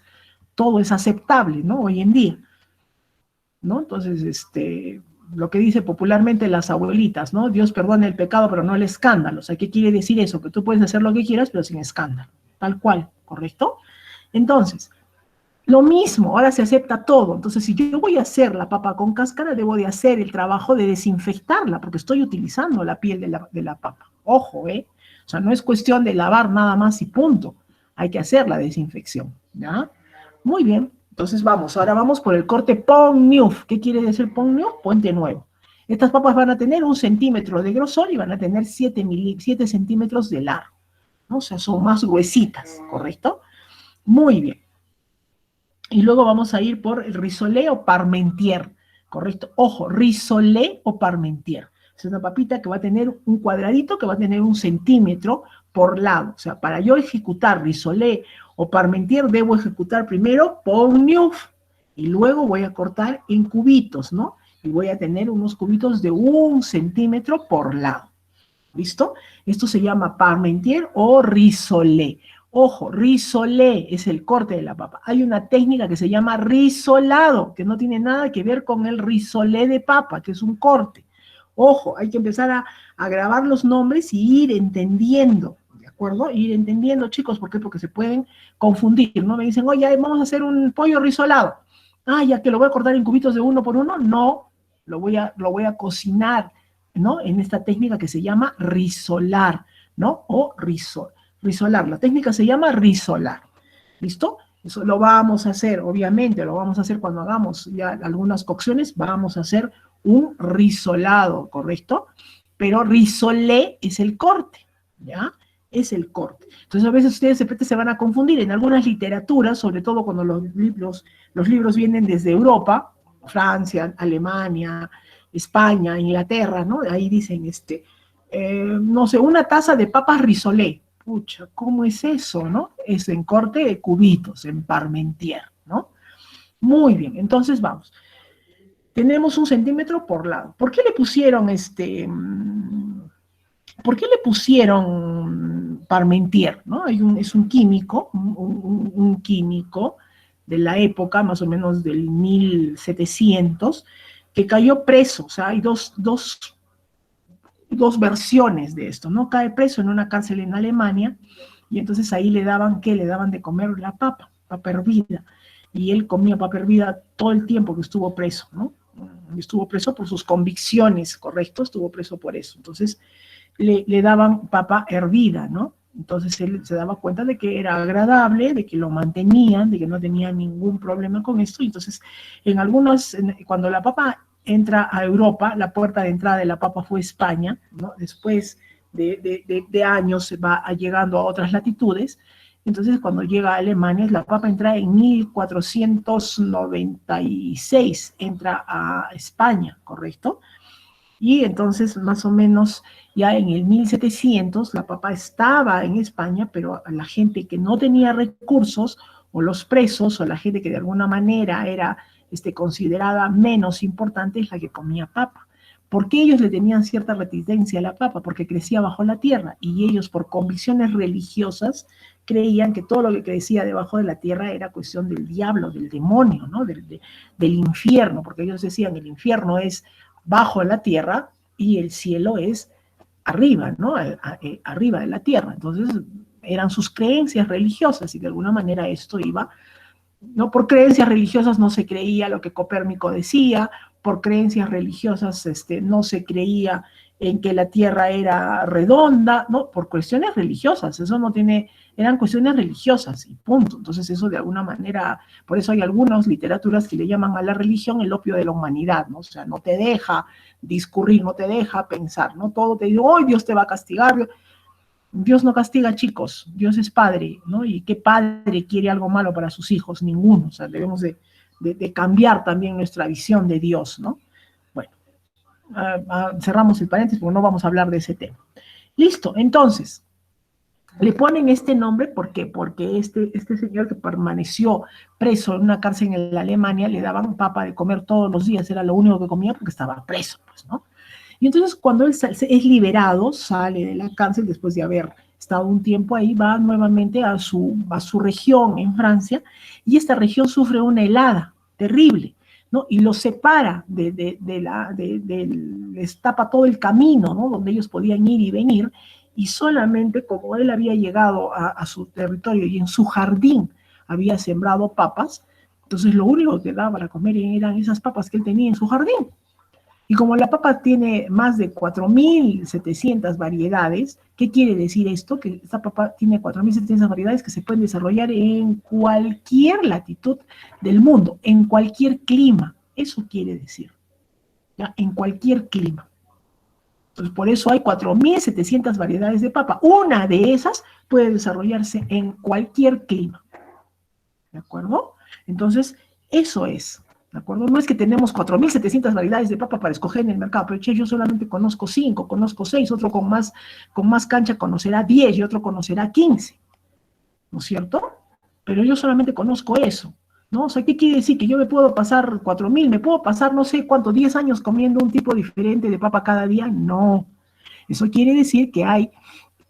aceptable, ¿no? Hoy en día, ¿no? Entonces, lo que dice popularmente las abuelitas, ¿no? Dios perdona el pecado, pero no el escándalo. O sea, ¿qué quiere decir eso? Que tú puedes hacer lo que quieras, pero sin escándalo, tal cual, ¿correcto? Entonces, lo mismo, ahora se acepta todo. Entonces, si yo voy a hacer la papa con cáscara, debo de hacer el trabajo de desinfectarla, porque estoy utilizando la piel de la papa. Ojo, ¿eh? O sea, no es cuestión de lavar nada más y punto. Hay que hacer la desinfección, ¿ya? Muy bien. Entonces, vamos. Ahora vamos por el corte Pont Neuf. ¿Qué quiere decir Pont Neuf? Puente nuevo. Estas papas van a tener 1 centímetro de grosor y van a tener 7 centímetros de largo, ¿no? O sea, son más gruesitas, ¿correcto? Muy bien. Y luego vamos a ir por el rissolé o parmentier, ¿correcto? Ojo, rissolé o parmentier. Es una papita que va a tener un cuadradito que va a tener 1 centímetro por lado. O sea, para yo ejecutar rissolé o parmentier, debo ejecutar primero pont neuf y luego voy a cortar en cubitos, ¿no? Y voy a tener unos cubitos de 1 centímetro por lado. ¿Listo? Esto se llama parmentier o rissolé. Ojo, rissolé es el corte de la papa. Hay una técnica que se llama risolado, que no tiene nada que ver con el rissolé de papa, que es un corte. Ojo, hay que empezar a grabar los nombres y ir entendiendo, ¿de acuerdo? Ir entendiendo, chicos, ¿por qué? Porque se pueden confundir, ¿no? Me dicen, oye, vamos a hacer un pollo risolado. Ah, ya que lo voy a cortar en cubitos de 1 por 1. No, lo voy a cocinar, ¿no? En esta técnica que se llama risolar, ¿no? O risolar. La técnica se llama risolar. ¿Listo? Eso lo vamos a hacer, obviamente, lo vamos a hacer cuando hagamos ya algunas cocciones, vamos a hacer un risolado, ¿correcto? Pero risolé es el corte, ¿ya? Es el corte. Entonces a veces ustedes se van a confundir en algunas literaturas, sobre todo cuando los libros vienen desde Europa, Francia, Alemania, España, Inglaterra, ¿no? Ahí dicen, no sé, una taza de papas risolé. Pucha, ¿cómo es eso, no? Es en corte de cubitos, en parmentier, ¿no? Muy bien, entonces vamos. Tenemos 1 centímetro por lado. ¿Por qué le pusieron ¿por qué le pusieron parmentier, ¿no? Es un químico, un químico de la época, más o menos del 1700, que cayó preso. O sea, hay dos versiones de esto, ¿no? Cae preso en una cárcel en Alemania, y entonces ahí le daban, ¿qué? Le daban de comer la papa hervida, y él comía papa hervida todo el tiempo que estuvo preso, ¿no? Estuvo preso por sus convicciones, ¿correcto? Estuvo preso por eso. Entonces le daban papa hervida, ¿no? Entonces él se daba cuenta de que era agradable, de que lo mantenían, de que no tenía ningún problema con esto. Y entonces, cuando la papa entra a Europa, la puerta de entrada de la papa fue España, ¿no? Después de años se va llegando a otras latitudes. Entonces, cuando llega a Alemania, la papa entra en 1496, entra a España, ¿correcto? Y entonces, más o menos, ya en el 1700, la papa estaba en España, pero a la gente que no tenía recursos, o los presos, o la gente que de alguna manera era considerada menos importante, es la que comía papa. ¿Por qué ellos le tenían cierta reticencia a la papa? Porque crecía bajo la tierra, y ellos, por convicciones religiosas, creían que todo lo que crecía debajo de la tierra era cuestión del diablo, del demonio, ¿no? Del infierno, porque ellos decían, el infierno es bajo la tierra y el cielo es arriba, ¿no? Arriba de la tierra. Entonces, eran sus creencias religiosas, y de alguna manera esto iba, ¿no? Por creencias religiosas no se creía lo que Copérnico decía, por creencias religiosas no se creía en que la tierra era redonda, ¿no? Por cuestiones religiosas, eso no tiene, eran cuestiones religiosas y punto. Entonces eso de alguna manera, por eso hay algunas literaturas que le llaman a la religión el opio de la humanidad, ¿no? O sea, no te deja discurrir, no te deja pensar, ¿no? Todo te dice, ¡oh, Dios te va a castigar! Dios no castiga, chicos, Dios es padre, ¿no? ¿Y qué padre quiere algo malo para sus hijos? Ninguno. O sea, debemos de cambiar también nuestra visión de Dios, ¿no? Bueno, cerramos el paréntesis porque no vamos a hablar de ese tema. Listo, entonces, le ponen este nombre, ¿por qué? Porque este señor que permaneció preso en una cárcel en Alemania, le daban papa de comer todos los días, era lo único que comía porque estaba preso, pues, ¿no? Y entonces cuando él es liberado, sale de la cárcel después de haber estado un tiempo ahí, va nuevamente a su región en Francia, y esta región sufre una helada terrible, ¿no? Y los separa, les tapa todo el camino, ¿no? Donde ellos podían ir y venir, y solamente como él había llegado a su territorio y en su jardín había sembrado papas, entonces lo único que daba para comer eran esas papas que él tenía en su jardín. Y como la papa tiene más de 4.700 variedades, ¿qué quiere decir esto? Que esta papa tiene 4.700 variedades que se pueden desarrollar en cualquier latitud del mundo, en cualquier clima. Eso quiere decir, ¿ya? En cualquier clima. Entonces, por eso hay 4.700 variedades de papa. Una de esas puede desarrollarse en cualquier clima. ¿De acuerdo? Entonces, eso es. ¿De acuerdo? No es que tenemos 4.700 variedades de papa para escoger en el mercado, pero che, yo solamente conozco 5, conozco 6, otro con más cancha conocerá 10 y otro conocerá 15, ¿no es cierto? Pero yo solamente conozco eso, ¿no? O sea, ¿qué quiere decir? Que yo me puedo pasar 4.000, me puedo pasar no sé cuánto, 10 años comiendo un tipo diferente de papa cada día. No, eso quiere decir que hay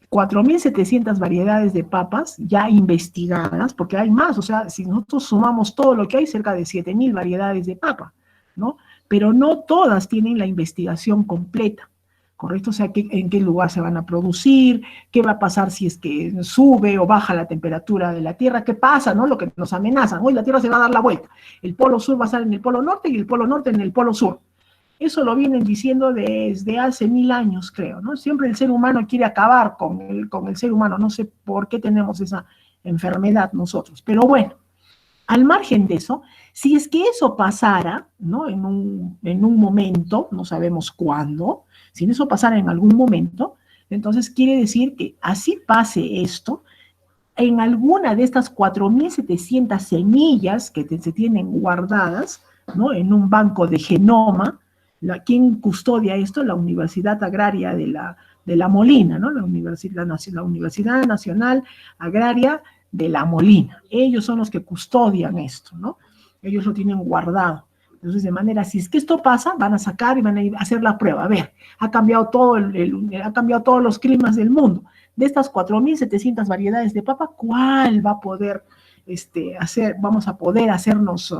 4.700 variedades de papas ya investigadas, porque hay más, o sea, si nosotros sumamos todo lo que hay, cerca de 7.000 variedades de papa, ¿no? Pero no todas tienen la investigación completa, ¿correcto? O sea, en qué lugar se van a producir, qué va a pasar si es que sube o baja la temperatura de la Tierra, qué pasa, ¿no? Lo que nos amenazan, hoy la Tierra se va a dar la vuelta, el polo sur va a estar en el polo norte y el polo norte en el polo sur. Eso lo vienen diciendo desde hace 1.000 años, creo, ¿no? Siempre el ser humano quiere acabar con el ser humano, no sé por qué tenemos esa enfermedad nosotros, pero bueno, al margen de eso, si es que eso pasara, ¿no? En un momento, no sabemos cuándo, si eso pasara en algún momento, entonces quiere decir que así pase esto, en alguna de estas 4.700 semillas que se tienen guardadas, ¿no? En un banco de genoma. ¿Quién custodia esto? La Universidad Agraria de la Molina, ¿no? La Universidad Nacional Agraria de la Molina. Ellos son los que custodian esto, ¿no? Ellos lo tienen guardado. Entonces, de manera, si es que esto pasa, van a sacar y van a hacer la prueba. A ver, ha cambiado ha cambiado todos los climas del mundo. De estas 4.700 variedades de papa, ¿cuál va a poder vamos a poder hacernos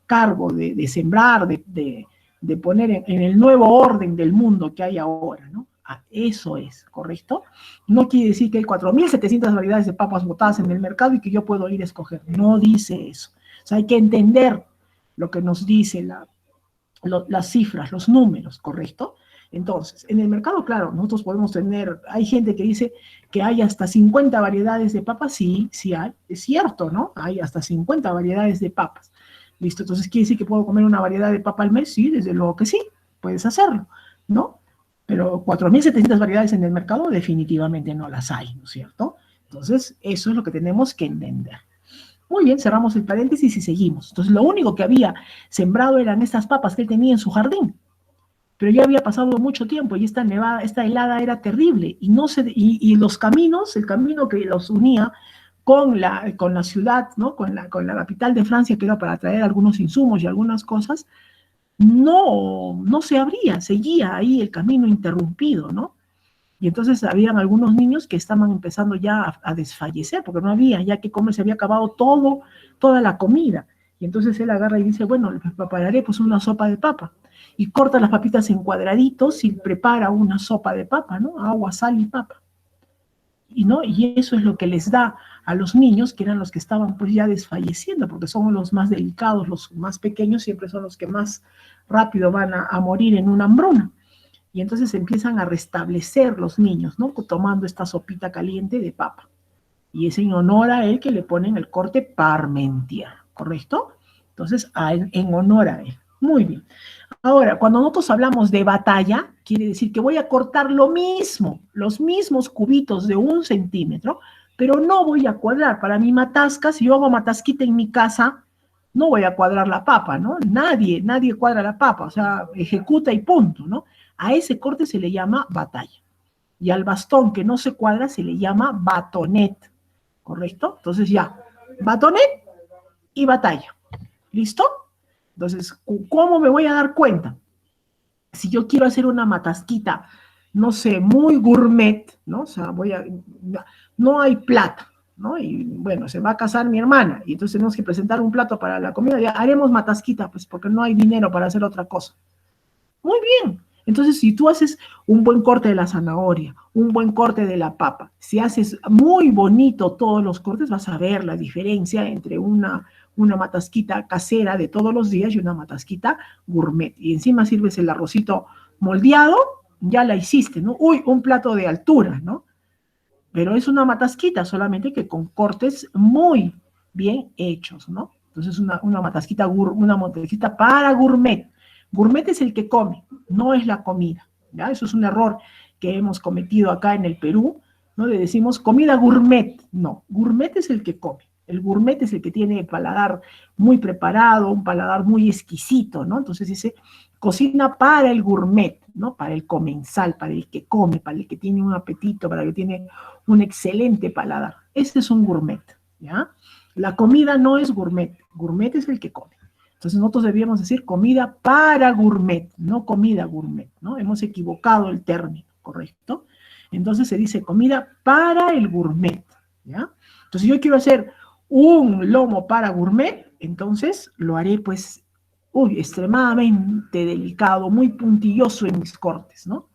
cargo de sembrar, de poner en el nuevo orden del mundo que hay ahora, ¿no? Eso es, ¿correcto? No quiere decir que hay 4.700 variedades de papas botadas en el mercado y que yo puedo ir a escoger. No dice eso. O sea, hay que entender lo que nos dice las cifras, los números, ¿correcto? Entonces, en el mercado, claro, nosotros podemos tener, hay gente que dice que hay hasta 50 variedades de papas, sí, sí hay, es cierto, ¿no? Hay hasta 50 variedades de papas. Listo, entonces quiere decir que puedo comer una variedad de papa al mes, sí, desde luego que sí, puedes hacerlo, ¿no? Pero 4.700 variedades en el mercado definitivamente no las hay, ¿no es cierto? Entonces, eso es lo que tenemos que entender. Muy bien, cerramos el paréntesis y seguimos. Entonces, lo único que había sembrado eran estas papas que él tenía en su jardín, pero ya había pasado mucho tiempo y esta helada era terrible y los caminos, el camino que los unía con la ciudad, ¿no? Con la capital de Francia, que era para traer algunos insumos y algunas cosas, no se abría, seguía ahí el camino interrumpido, ¿no? Y entonces habían algunos niños que estaban empezando ya a desfallecer, porque no había ya que comer, se había acabado toda la comida. Y entonces él agarra y dice, bueno, les prepararé pues una sopa de papa. Y corta las papitas en cuadraditos y prepara una sopa de papa, ¿no? Agua, sal y papa. Y eso es lo que les da a los niños, que eran los que estaban pues ya desfalleciendo, porque son los más delicados, los más pequeños siempre son los que más rápido van a morir en una hambruna. Y entonces empiezan a restablecer los niños, ¿no? Tomando esta sopita caliente de papa. Y es en honor a él que le ponen el corte Parmentier, ¿correcto? Entonces, en honor a él. Muy bien. Ahora, cuando nosotros hablamos de batalla, quiere decir que voy a cortar lo mismo, los mismos cubitos de 1 centímetro, pero no voy a cuadrar. Para mi matasca, si yo hago matasquita en mi casa, no voy a cuadrar la papa, ¿no? Nadie cuadra la papa, o sea, ejecuta y punto, ¿no? A ese corte se le llama batalla. Y al bastón que no se cuadra se le llama batonet, ¿correcto? Entonces ya, batonet y batalla. ¿Listo? Entonces, ¿cómo me voy a dar cuenta? Si yo quiero hacer una matasquita, no sé, muy gourmet, ¿no? O sea, no hay plata, ¿no? Y bueno, se va a casar mi hermana, y entonces tenemos que presentar un plato para la comida, ya haremos matasquita, pues porque no hay dinero para hacer otra cosa. Muy bien. Entonces, si tú haces un buen corte de la zanahoria, un buen corte de la papa, si haces muy bonito todos los cortes, vas a ver la diferencia entre una matasquita casera de todos los días y una matasquita gourmet. Y encima sirves el arrocito moldeado, ya la hiciste, ¿no? Uy, un plato de altura, ¿no? Pero es una matasquita, solamente que con cortes muy bien hechos, ¿no? Entonces, una matasquita para gourmet. Gourmet es el que come, no es la comida, ¿ya? Eso es un error que hemos cometido acá en el Perú, ¿no? Le decimos comida gourmet. No, gourmet es el que come. El gourmet es el que tiene el paladar muy preparado, un paladar muy exquisito, ¿no? Entonces dice, cocina para el gourmet, ¿no? Para el comensal, para el que come, para el que tiene un apetito, para el que tiene un excelente paladar. Ese es un gourmet, ¿ya? La comida no es gourmet, gourmet es el que come. Entonces nosotros debíamos decir comida para gourmet, no comida gourmet, ¿no? Hemos equivocado el término, ¿correcto? Entonces se dice comida para el gourmet, ¿ya? Entonces yo quiero hacer un lomo para gourmet, entonces lo haré pues, extremadamente delicado, muy puntilloso en mis cortes, ¿no?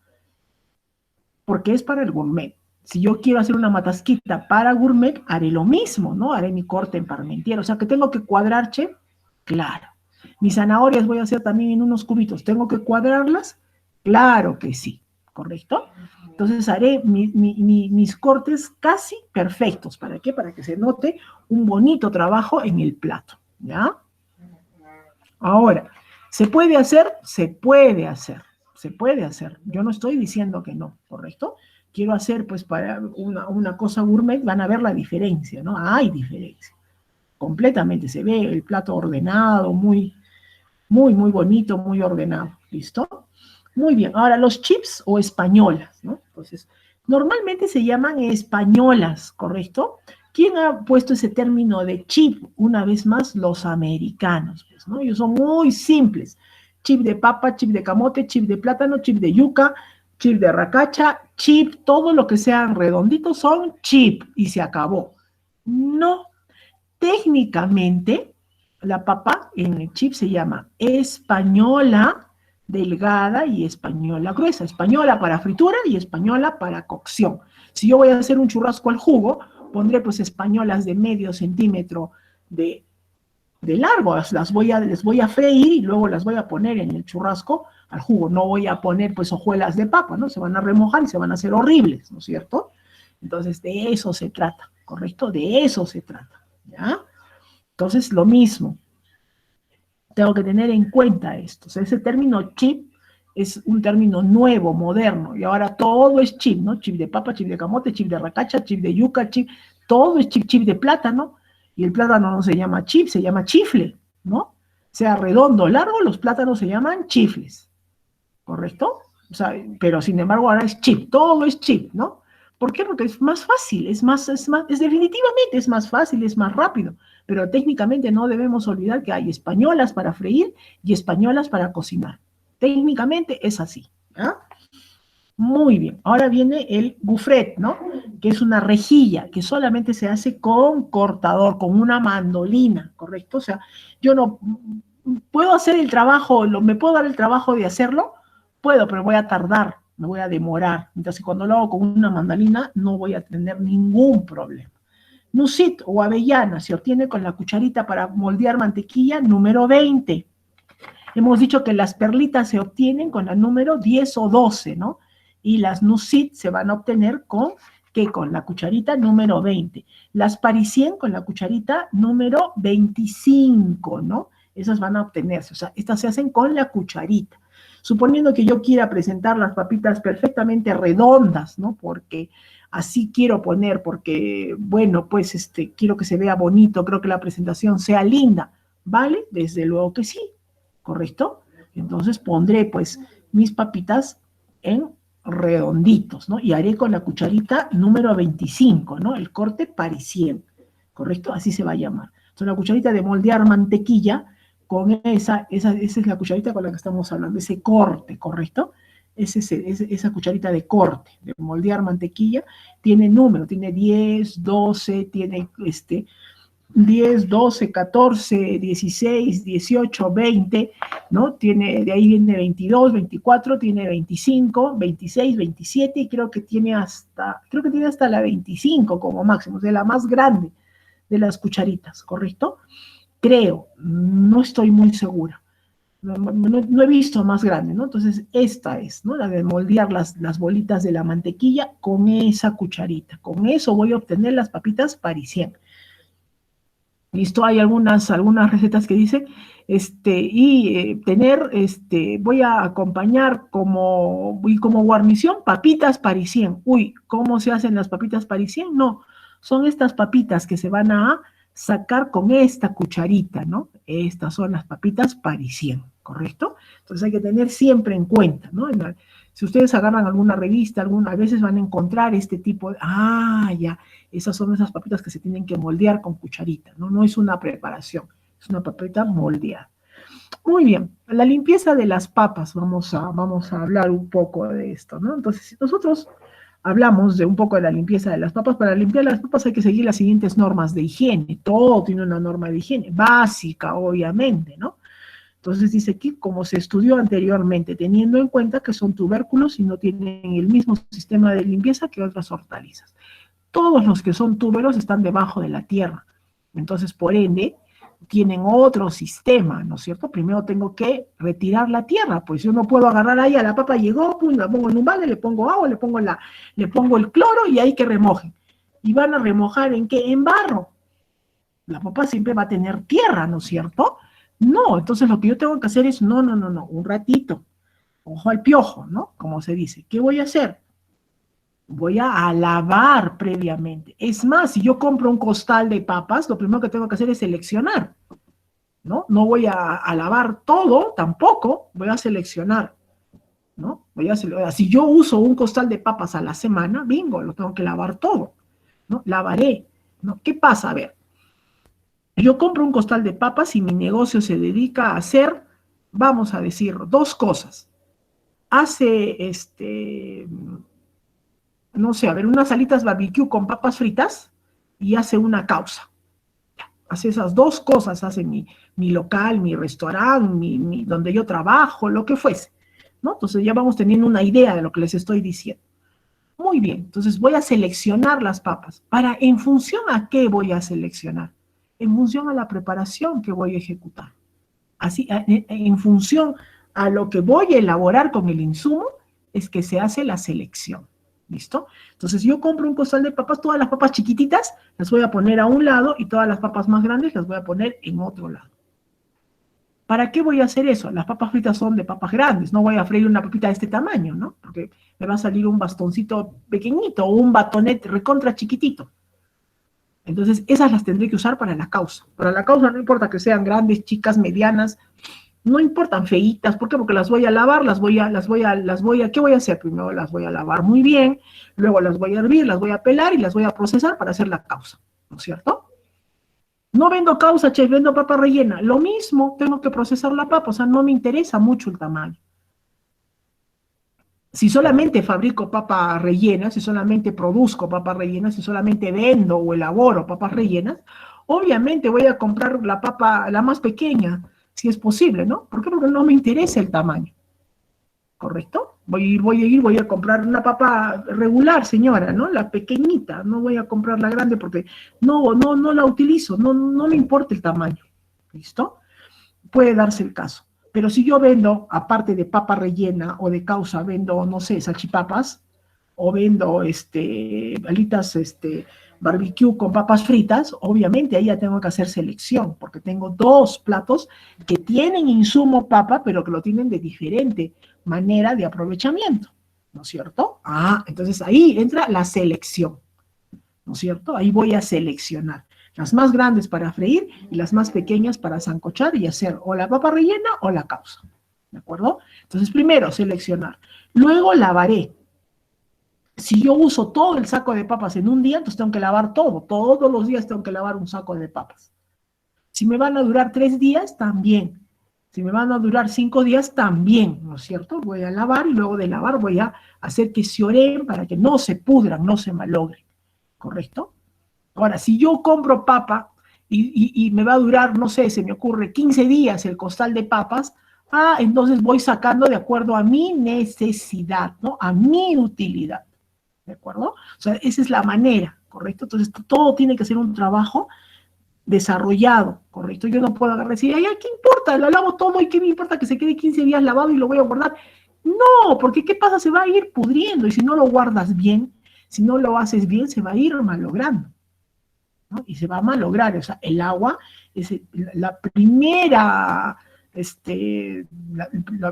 Porque es para el gourmet. Si yo quiero hacer una matasquita para gourmet, haré lo mismo, ¿no? Haré mi corte en parmentier. O sea, que tengo que cuadrar, che, claro. Mis zanahorias voy a hacer también en unos cubitos. ¿Tengo que cuadrarlas? Claro que sí, ¿correcto? Entonces haré mis cortes casi perfectos. ¿Para qué? Para que se note un bonito trabajo en el plato, ¿ya? Ahora, ¿se puede hacer? Se puede hacer. Se puede hacer. Yo no estoy diciendo que no, ¿correcto? Quiero hacer, pues, para una cosa gourmet, van a ver la diferencia, ¿no? Hay diferencia. Completamente. Se ve el plato ordenado, muy, muy, muy bonito, muy ordenado. ¿Listo? Muy bien. Ahora, los chips o españolas, ¿no? Entonces, normalmente se llaman españolas, ¿correcto? ¿Quién ha puesto ese término de chip? Una vez más, los americanos, pues, ¿no? Ellos son muy simples. Chip de papa, chip de camote, chip de plátano, chip de yuca, chip de racacha, chip, todo lo que sean redonditos son chip y se acabó. No, técnicamente, la papa en el chip se llama española delgada y española gruesa. Española para fritura y española para cocción. Si yo voy a hacer un churrasco al jugo, pondré pues españolas de medio centímetro de largo. Les voy a freír y luego las voy a poner en el churrasco al jugo. No voy a poner pues hojuelas de papa, ¿no? Se van a remojar y se van a hacer horribles, ¿no es cierto? Entonces, de eso se trata, ¿correcto? De eso se trata, ¿ya? Entonces, lo mismo, tengo que tener en cuenta esto. O sea, ese término chip es un término nuevo, moderno, y ahora todo es chip, ¿no? Chip de papa, chip de camote, chip de racacha, chip de yuca, chip, todo es chip, chip de plátano, y el plátano no se llama chip, se llama chifle, ¿no? Sea redondo o largo, los plátanos se llaman chifles, ¿correcto? O sea, pero sin embargo ahora es chip, todo es chip, ¿no? ¿Por qué? Porque es más fácil, definitivamente es más fácil, es más rápido, pero técnicamente no debemos olvidar que hay españolas para freír y españolas para cocinar. Técnicamente es así, ¿ah? Muy bien, ahora viene el gufret, ¿no? Que es una rejilla que solamente se hace con cortador, con una mandolina, ¿correcto? O sea, yo no puedo hacer el trabajo, me puedo dar el trabajo de hacerlo, puedo, pero voy a tardar, me voy a demorar. Mientras que cuando lo hago con una mandolina no voy a tener ningún problema. Nusit o avellana se obtiene con la cucharita para moldear mantequilla número 20. Hemos dicho que las perlitas se obtienen con la número 10 o 12, ¿no? Y las nusit se van a obtener con, ¿qué? Con la cucharita número 20. Las parisien con la cucharita número 25, ¿no? Esas van a obtenerse, o sea, estas se hacen con la cucharita. Suponiendo que yo quiera presentar las papitas perfectamente redondas, ¿no? Porque así quiero poner, porque, bueno, pues quiero que se vea bonito, creo que la presentación sea linda, ¿vale? Desde luego que sí, ¿correcto? Entonces pondré pues mis papitas en redonditos, ¿no? Y haré con la cucharita número 25, ¿no? El corte parisien, ¿correcto? Así se va a llamar. Entonces la cucharita de moldear mantequilla, con esa es la cucharita con la que estamos hablando, ese corte, ¿correcto? Esa cucharita de corte, de moldear mantequilla, tiene número, tiene 10, 12, tiene 10, 12, 14, 16, 18, 20, ¿no? De ahí viene 22, 24, tiene 25, 26, 27 y creo que tiene hasta la 25 como máximo, de la más grande de las cucharitas, ¿correcto? Creo, no estoy muy segura. No he visto más grande, ¿no? Entonces, esta es, ¿no? La de moldear las bolitas de la mantequilla con esa cucharita. Con eso voy a obtener las papitas parisien. Listo, hay algunas recetas que dicen, voy a acompañar como guarnición papitas parisien. Uy, ¿cómo se hacen las papitas parisien? No, son estas papitas que se van a sacar con esta cucharita, ¿no? Estas son las papitas parisien, ¿correcto? Entonces hay que tener siempre en cuenta, ¿no? Si ustedes agarran alguna revista, a veces van a encontrar este tipo de, ya, esas son esas papitas que se tienen que moldear con cucharita, ¿no? No es una preparación, es una papita moldeada. Muy bien, la limpieza de las papas, vamos a hablar un poco de esto, ¿no? Entonces, si nosotros hablamos de un poco de la limpieza de las papas, para limpiar las papas hay que seguir las siguientes normas de higiene, todo tiene una norma de higiene, básica, obviamente, ¿no? Entonces dice aquí, como se estudió anteriormente, teniendo en cuenta que son tubérculos y no tienen el mismo sistema de limpieza que otras hortalizas. Todos los que son tubérculos están debajo de la tierra, entonces, por ende, tienen otro sistema, ¿no es cierto? Primero tengo que retirar la tierra, pues yo no puedo agarrar ahí a la papa, llegó, pum, la pongo en un balde, le pongo agua, le pongo el cloro y ahí que remojen. ¿Y van a remojar en qué? En barro. La papa siempre va a tener tierra, ¿no es cierto? No, entonces lo que yo tengo que hacer es, no, un ratito, ojo al piojo, ¿no? Como se dice. ¿Qué voy a hacer? Voy a lavar previamente. Es más, si yo compro un costal de papas, lo primero que tengo que hacer es seleccionar, ¿no? No voy a lavar todo, tampoco, voy a seleccionar, ¿no? Si yo uso un costal de papas a la semana, bingo, lo tengo que lavar todo, ¿no? Lavaré, ¿no? ¿Qué pasa? A ver, yo compro un costal de papas y mi negocio se dedica a hacer, vamos a decir, dos cosas. Hace, no sé, a ver, unas alitas barbecue con papas fritas y hace una causa. Hace esas dos cosas, hace mi local, mi restaurante, donde yo trabajo, lo que fuese, ¿no? Entonces ya vamos teniendo una idea de lo que les estoy diciendo. Muy bien, entonces voy a seleccionar las papas. ¿En función a qué voy a seleccionar? En función a la preparación que voy a ejecutar. Así, en función a lo que voy a elaborar con el insumo, es que se hace la selección. ¿Listo? Entonces yo compro un costal de papas, todas las papas chiquititas las voy a poner a un lado y todas las papas más grandes las voy a poner en otro lado. ¿Para qué voy a hacer eso? Las papas fritas son de papas grandes, no voy a freír una papita de este tamaño, ¿no? Porque me va a salir un bastoncito pequeñito o un batonet recontra chiquitito. Entonces esas las tendré que usar para la causa. Para la causa no importa que sean grandes, chicas, medianas, no importan feitas, ¿por qué? Porque las voy a lavar, ¿qué voy a hacer? Primero las voy a lavar muy bien, luego las voy a hervir, las voy a pelar y las voy a procesar para hacer la causa, ¿no es cierto? No vendo causa, chef, vendo papa rellena. Lo mismo, tengo que procesar la papa, o sea, no me interesa mucho el tamaño. Si solamente fabrico papas rellenas, si solamente produzco papas rellenas, si solamente vendo o elaboro papas rellenas, obviamente voy a comprar la papa, la más pequeña, si es posible, ¿no? ¿Por qué? Porque no me interesa el tamaño, ¿correcto? Voy a comprar una papa regular, señora, ¿no? La pequeñita, no voy a comprar la grande porque no la utilizo, no me importa el tamaño, ¿listo? Puede darse el caso. Pero si yo vendo, aparte de papa rellena o de causa, vendo, no sé, salchipapas, o vendo alitas barbecue con papas fritas, obviamente ahí ya tengo que hacer selección, porque tengo dos platos que tienen insumo papa, pero que lo tienen de diferente manera de aprovechamiento, ¿no es cierto? Entonces ahí entra la selección, ¿no es cierto? Ahí voy a seleccionar las más grandes para freír y las más pequeñas para sancochar y hacer o la papa rellena o la causa, ¿de acuerdo? Entonces primero seleccionar, luego lavaré. Si yo uso todo el saco de papas en un día, entonces tengo que lavar todo. Todos los días tengo que lavar un saco de papas. Si me van a durar 3 días, también. Si me van a durar 5 días, también, ¿no es cierto? Voy a lavar y luego de lavar voy a hacer que se oreen para que no se pudran, no se malogren. ¿Correcto? Ahora, si yo compro papa y me va a durar, no sé, se me ocurre 15 días el costal de papas, entonces voy sacando de acuerdo a mi necesidad, ¿no? A mi utilidad. ¿De acuerdo? O sea, esa es la manera, ¿correcto? Entonces, todo tiene que ser un trabajo desarrollado, ¿correcto? Yo no puedo agarrar y decir, ¿qué importa? Lo lavo todo y ¿qué me importa que se quede 15 días lavado y lo voy a guardar? No, porque ¿qué pasa? Se va a ir pudriendo y si no lo guardas bien, si no lo haces bien, se va a ir malogrando, ¿no? Y se va a malograr, o sea, el agua es la primera...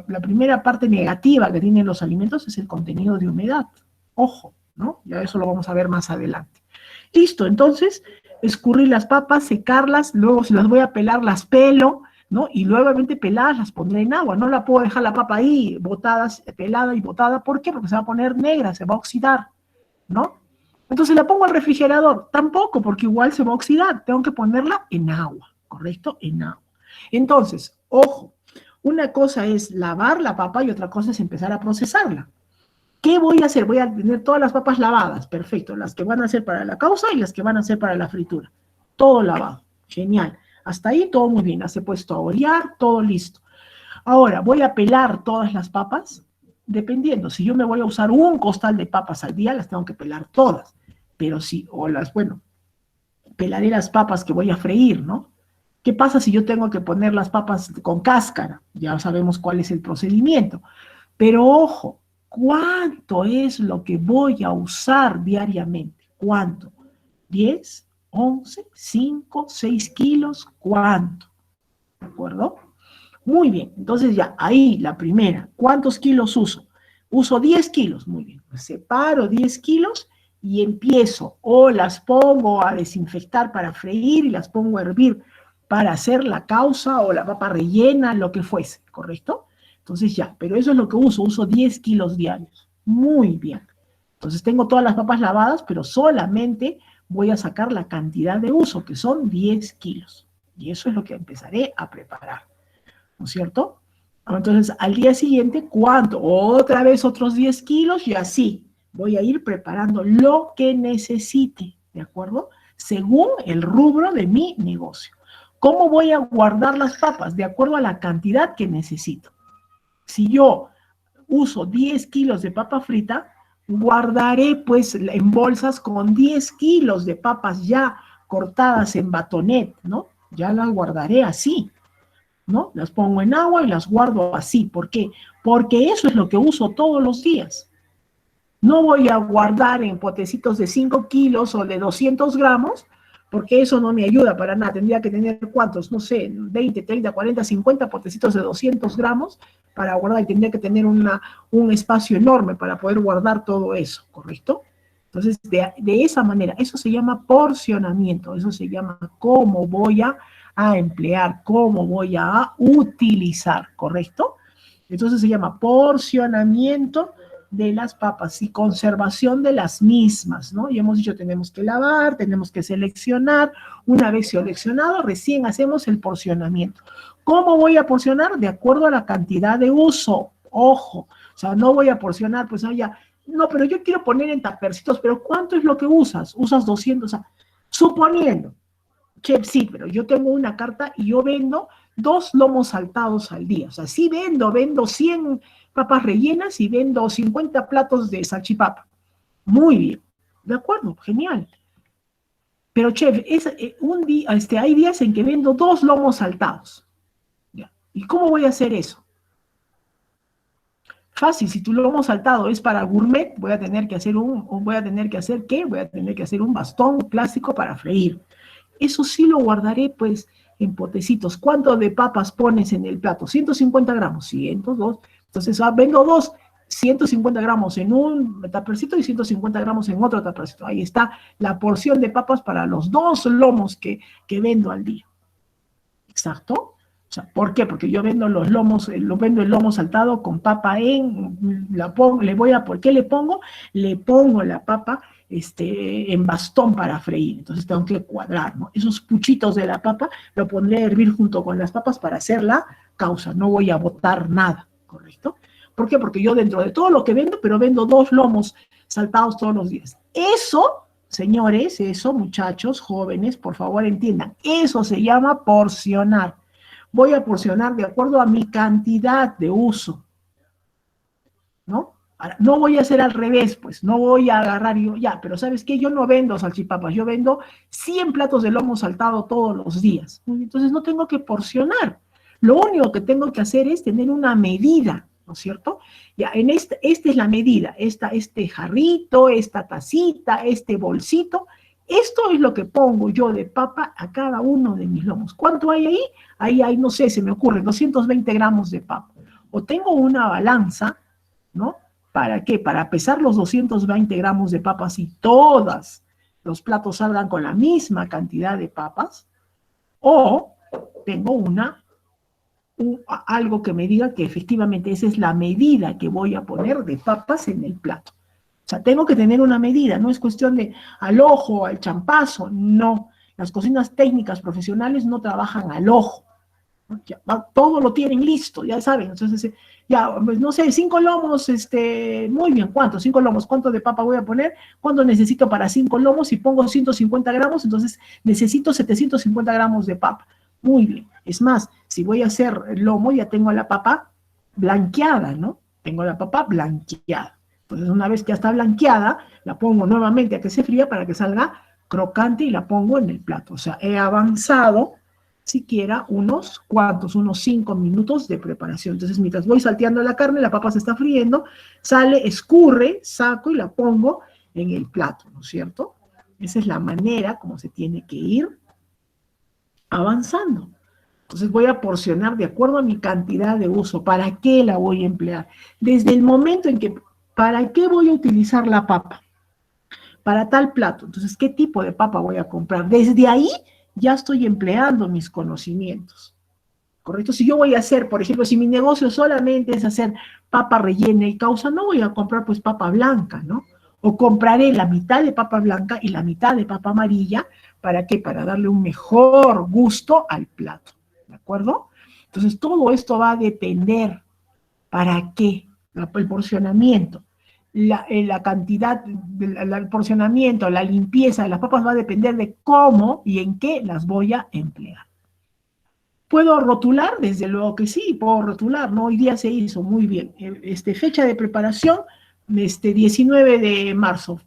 la primera parte negativa que tienen los alimentos es el contenido de humedad. Ojo, ¿no? Ya eso lo vamos a ver más adelante. Listo, entonces, escurrir las papas, secarlas, luego si las voy a pelar, las pelo, ¿no? Y luego, obviamente, peladas las pondré en agua. No la puedo dejar la papa ahí, botada, pelada y botada. ¿Por qué? Porque se va a poner negra, se va a oxidar, ¿no? Entonces la pongo al refrigerador. Tampoco, porque igual se va a oxidar. Tengo que ponerla en agua, ¿correcto? En agua. Entonces, ojo, una cosa es lavar la papa y otra cosa es empezar a procesarla. ¿Qué voy a hacer? Voy a tener todas las papas lavadas, perfecto, las que van a ser para la causa y las que van a ser para la fritura. Todo lavado, genial. Hasta ahí todo muy bien, las he puesto a orear, todo listo. Ahora, voy a pelar todas las papas, dependiendo, si yo me voy a usar un costal de papas al día, las tengo que pelar todas. Pero si, o las, bueno, pelaré las papas que voy a freír, ¿no? ¿Qué pasa si yo tengo que poner las papas con cáscara? Ya sabemos cuál es el procedimiento. Pero ojo, ¿cuánto es lo que voy a usar diariamente? ¿Cuánto? ¿10? ¿11? ¿5? ¿6 kilos? ¿Cuánto? ¿De acuerdo? Muy bien, entonces ya, ahí la primera. ¿Cuántos kilos uso? Uso 10 kilos, muy bien. Separo 10 kilos y empiezo, o las pongo a desinfectar para freír y las pongo a hervir para hacer la causa o la papa rellena, lo que fuese, ¿correcto? Entonces ya, pero eso es lo que uso 10 kilos diarios. Muy bien. Entonces tengo todas las papas lavadas, pero solamente voy a sacar la cantidad de uso, que son 10 kilos. Y eso es lo que empezaré a preparar, ¿no es cierto? Entonces, al día siguiente, ¿cuánto? Otra vez otros 10 kilos y así voy a ir preparando lo que necesite, ¿de acuerdo? Según el rubro de mi negocio. ¿Cómo voy a guardar las papas? De acuerdo a la cantidad que necesito. Si yo uso 10 kilos de papa frita, guardaré pues en bolsas con 10 kilos de papas ya cortadas en batonet, ¿no? Ya las guardaré así, ¿no? Las pongo en agua y las guardo así. ¿Por qué? Porque eso es lo que uso todos los días. No voy a guardar en potecitos de 5 kilos o de 200 gramos, porque eso no me ayuda para nada. Tendría que tener, ¿cuántos? No sé, 20, 30, 40, 50 potecitos de 200 gramos para guardar, y tendría que tener un espacio enorme para poder guardar todo eso, ¿correcto? Entonces, de esa manera, eso se llama porcionamiento, eso se llama cómo voy a emplear, cómo voy a utilizar, ¿correcto? Entonces se llama porcionamiento de las papas y conservación de las mismas, ¿no? Ya hemos dicho, tenemos que lavar, tenemos que seleccionar. Una vez seleccionado, recién hacemos el porcionamiento. ¿Cómo voy a porcionar? De acuerdo a la cantidad de uso. Ojo, o sea, no voy a porcionar, pues, ya, no, pero yo quiero poner en tapercitos, pero ¿cuánto es lo que usas? Usas 200, o sea, suponiendo, che, sí, pero yo tengo una carta y yo vendo 2 lomos saltados al día. O sea, sí vendo 100 papas rellenas y vendo 50 platos de salchipapa. Muy bien. De acuerdo, genial. Pero, chef, hay días en que vendo 2 lomos saltados. ¿Ya? ¿Y cómo voy a hacer eso? Fácil, si tu lomo saltado es para gourmet, voy a tener que hacer ¿qué? Voy a tener que hacer un bastón clásico para freír. Eso sí lo guardaré, pues, en potecitos. ¿Cuánto de papas pones en el plato? 150 gramos, 102. Entonces, vendo 150 gramos en un tapercito y 150 gramos en otro tapercito. Ahí está la porción de papas para los 2 lomos que vendo al día. Exacto. O sea, ¿por qué? Porque yo vendo vendo el lomo saltado con papa ¿por qué le pongo? Le pongo la papa en bastón para freír. Entonces tengo que cuadrar, ¿no? Esos puchitos de la papa lo pondré a hervir junto con las papas para hacer la causa. No voy a botar nada, ¿correcto? ¿Por qué? Porque yo dentro de todo lo que vendo, pero vendo 2 lomos saltados todos los días. Eso, señores, eso, muchachos, jóvenes, por favor entiendan, eso se llama porcionar. Voy a porcionar de acuerdo a mi cantidad de uso, ¿no? Ahora, no voy a hacer al revés, pues, no voy a agarrar y ya, pero ¿sabes qué? Yo no vendo salchipapas, yo vendo 100 platos de lomo saltado todos los días. Entonces no tengo que porcionar. Lo único que tengo que hacer es tener una medida, ¿no es cierto? Ya, esta es la medida, este jarrito, esta tacita, este bolsito. Esto es lo que pongo yo de papa a cada uno de mis lomos. ¿Cuánto hay ahí? Ahí hay, no sé, se me ocurre, 220 gramos de papa. O tengo una balanza, ¿no? ¿Para qué? Para pesar los 220 gramos de papas y todas los platos salgan con la misma cantidad de papas, o tengo algo que me diga que efectivamente esa es la medida que voy a poner de papas en el plato. O sea, tengo que tener una medida, no es cuestión de al ojo, al champazo, no. Las cocinas técnicas profesionales no trabajan al ojo. Ya, todo lo tienen listo, ya saben. Entonces, ya, pues, no sé, 5 lomos, muy bien, ¿cuánto? 5 lomos, ¿cuánto de papa voy a poner? ¿Cuánto necesito para 5 lomos? Si pongo 150 gramos, entonces necesito 750 gramos de papa. Muy bien. Es más, si voy a hacer lomo, ya tengo la papa blanqueada, ¿no? Tengo la papa blanqueada. Entonces, una vez que ya está blanqueada, la pongo nuevamente a que se fría para que salga crocante y la pongo en el plato. O sea, he avanzado siquiera unos 5 minutos de preparación. Entonces, mientras voy salteando la carne, la papa se está friendo, sale, escurre, saco y la pongo en el plato, ¿no es cierto? Esa es la manera como se tiene que ir avanzando. Entonces voy a porcionar de acuerdo a mi cantidad de uso. ¿Para qué la voy a emplear? Desde el momento en que, ¿para qué voy a utilizar la papa? Para tal plato. Entonces, ¿qué tipo de papa voy a comprar? Desde ahí ya estoy empleando mis conocimientos. ¿Correcto? Si yo voy a hacer, por ejemplo, si mi negocio solamente es hacer papa rellena y causa, no voy a comprar pues papa blanca, ¿no? O compraré la mitad de papa blanca y la mitad de papa amarilla. ¿Para qué? Para darle un mejor gusto al plato. ¿De acuerdo? Entonces, todo esto va a depender. ¿Para qué? El porcionamiento. La cantidad, el porcionamiento, la limpieza de las papas va a depender de cómo y en qué las voy a emplear. ¿Puedo rotular? Desde luego que sí, puedo rotular, ¿no? Hoy día se hizo muy bien. Fecha de preparación, 19 de marzo.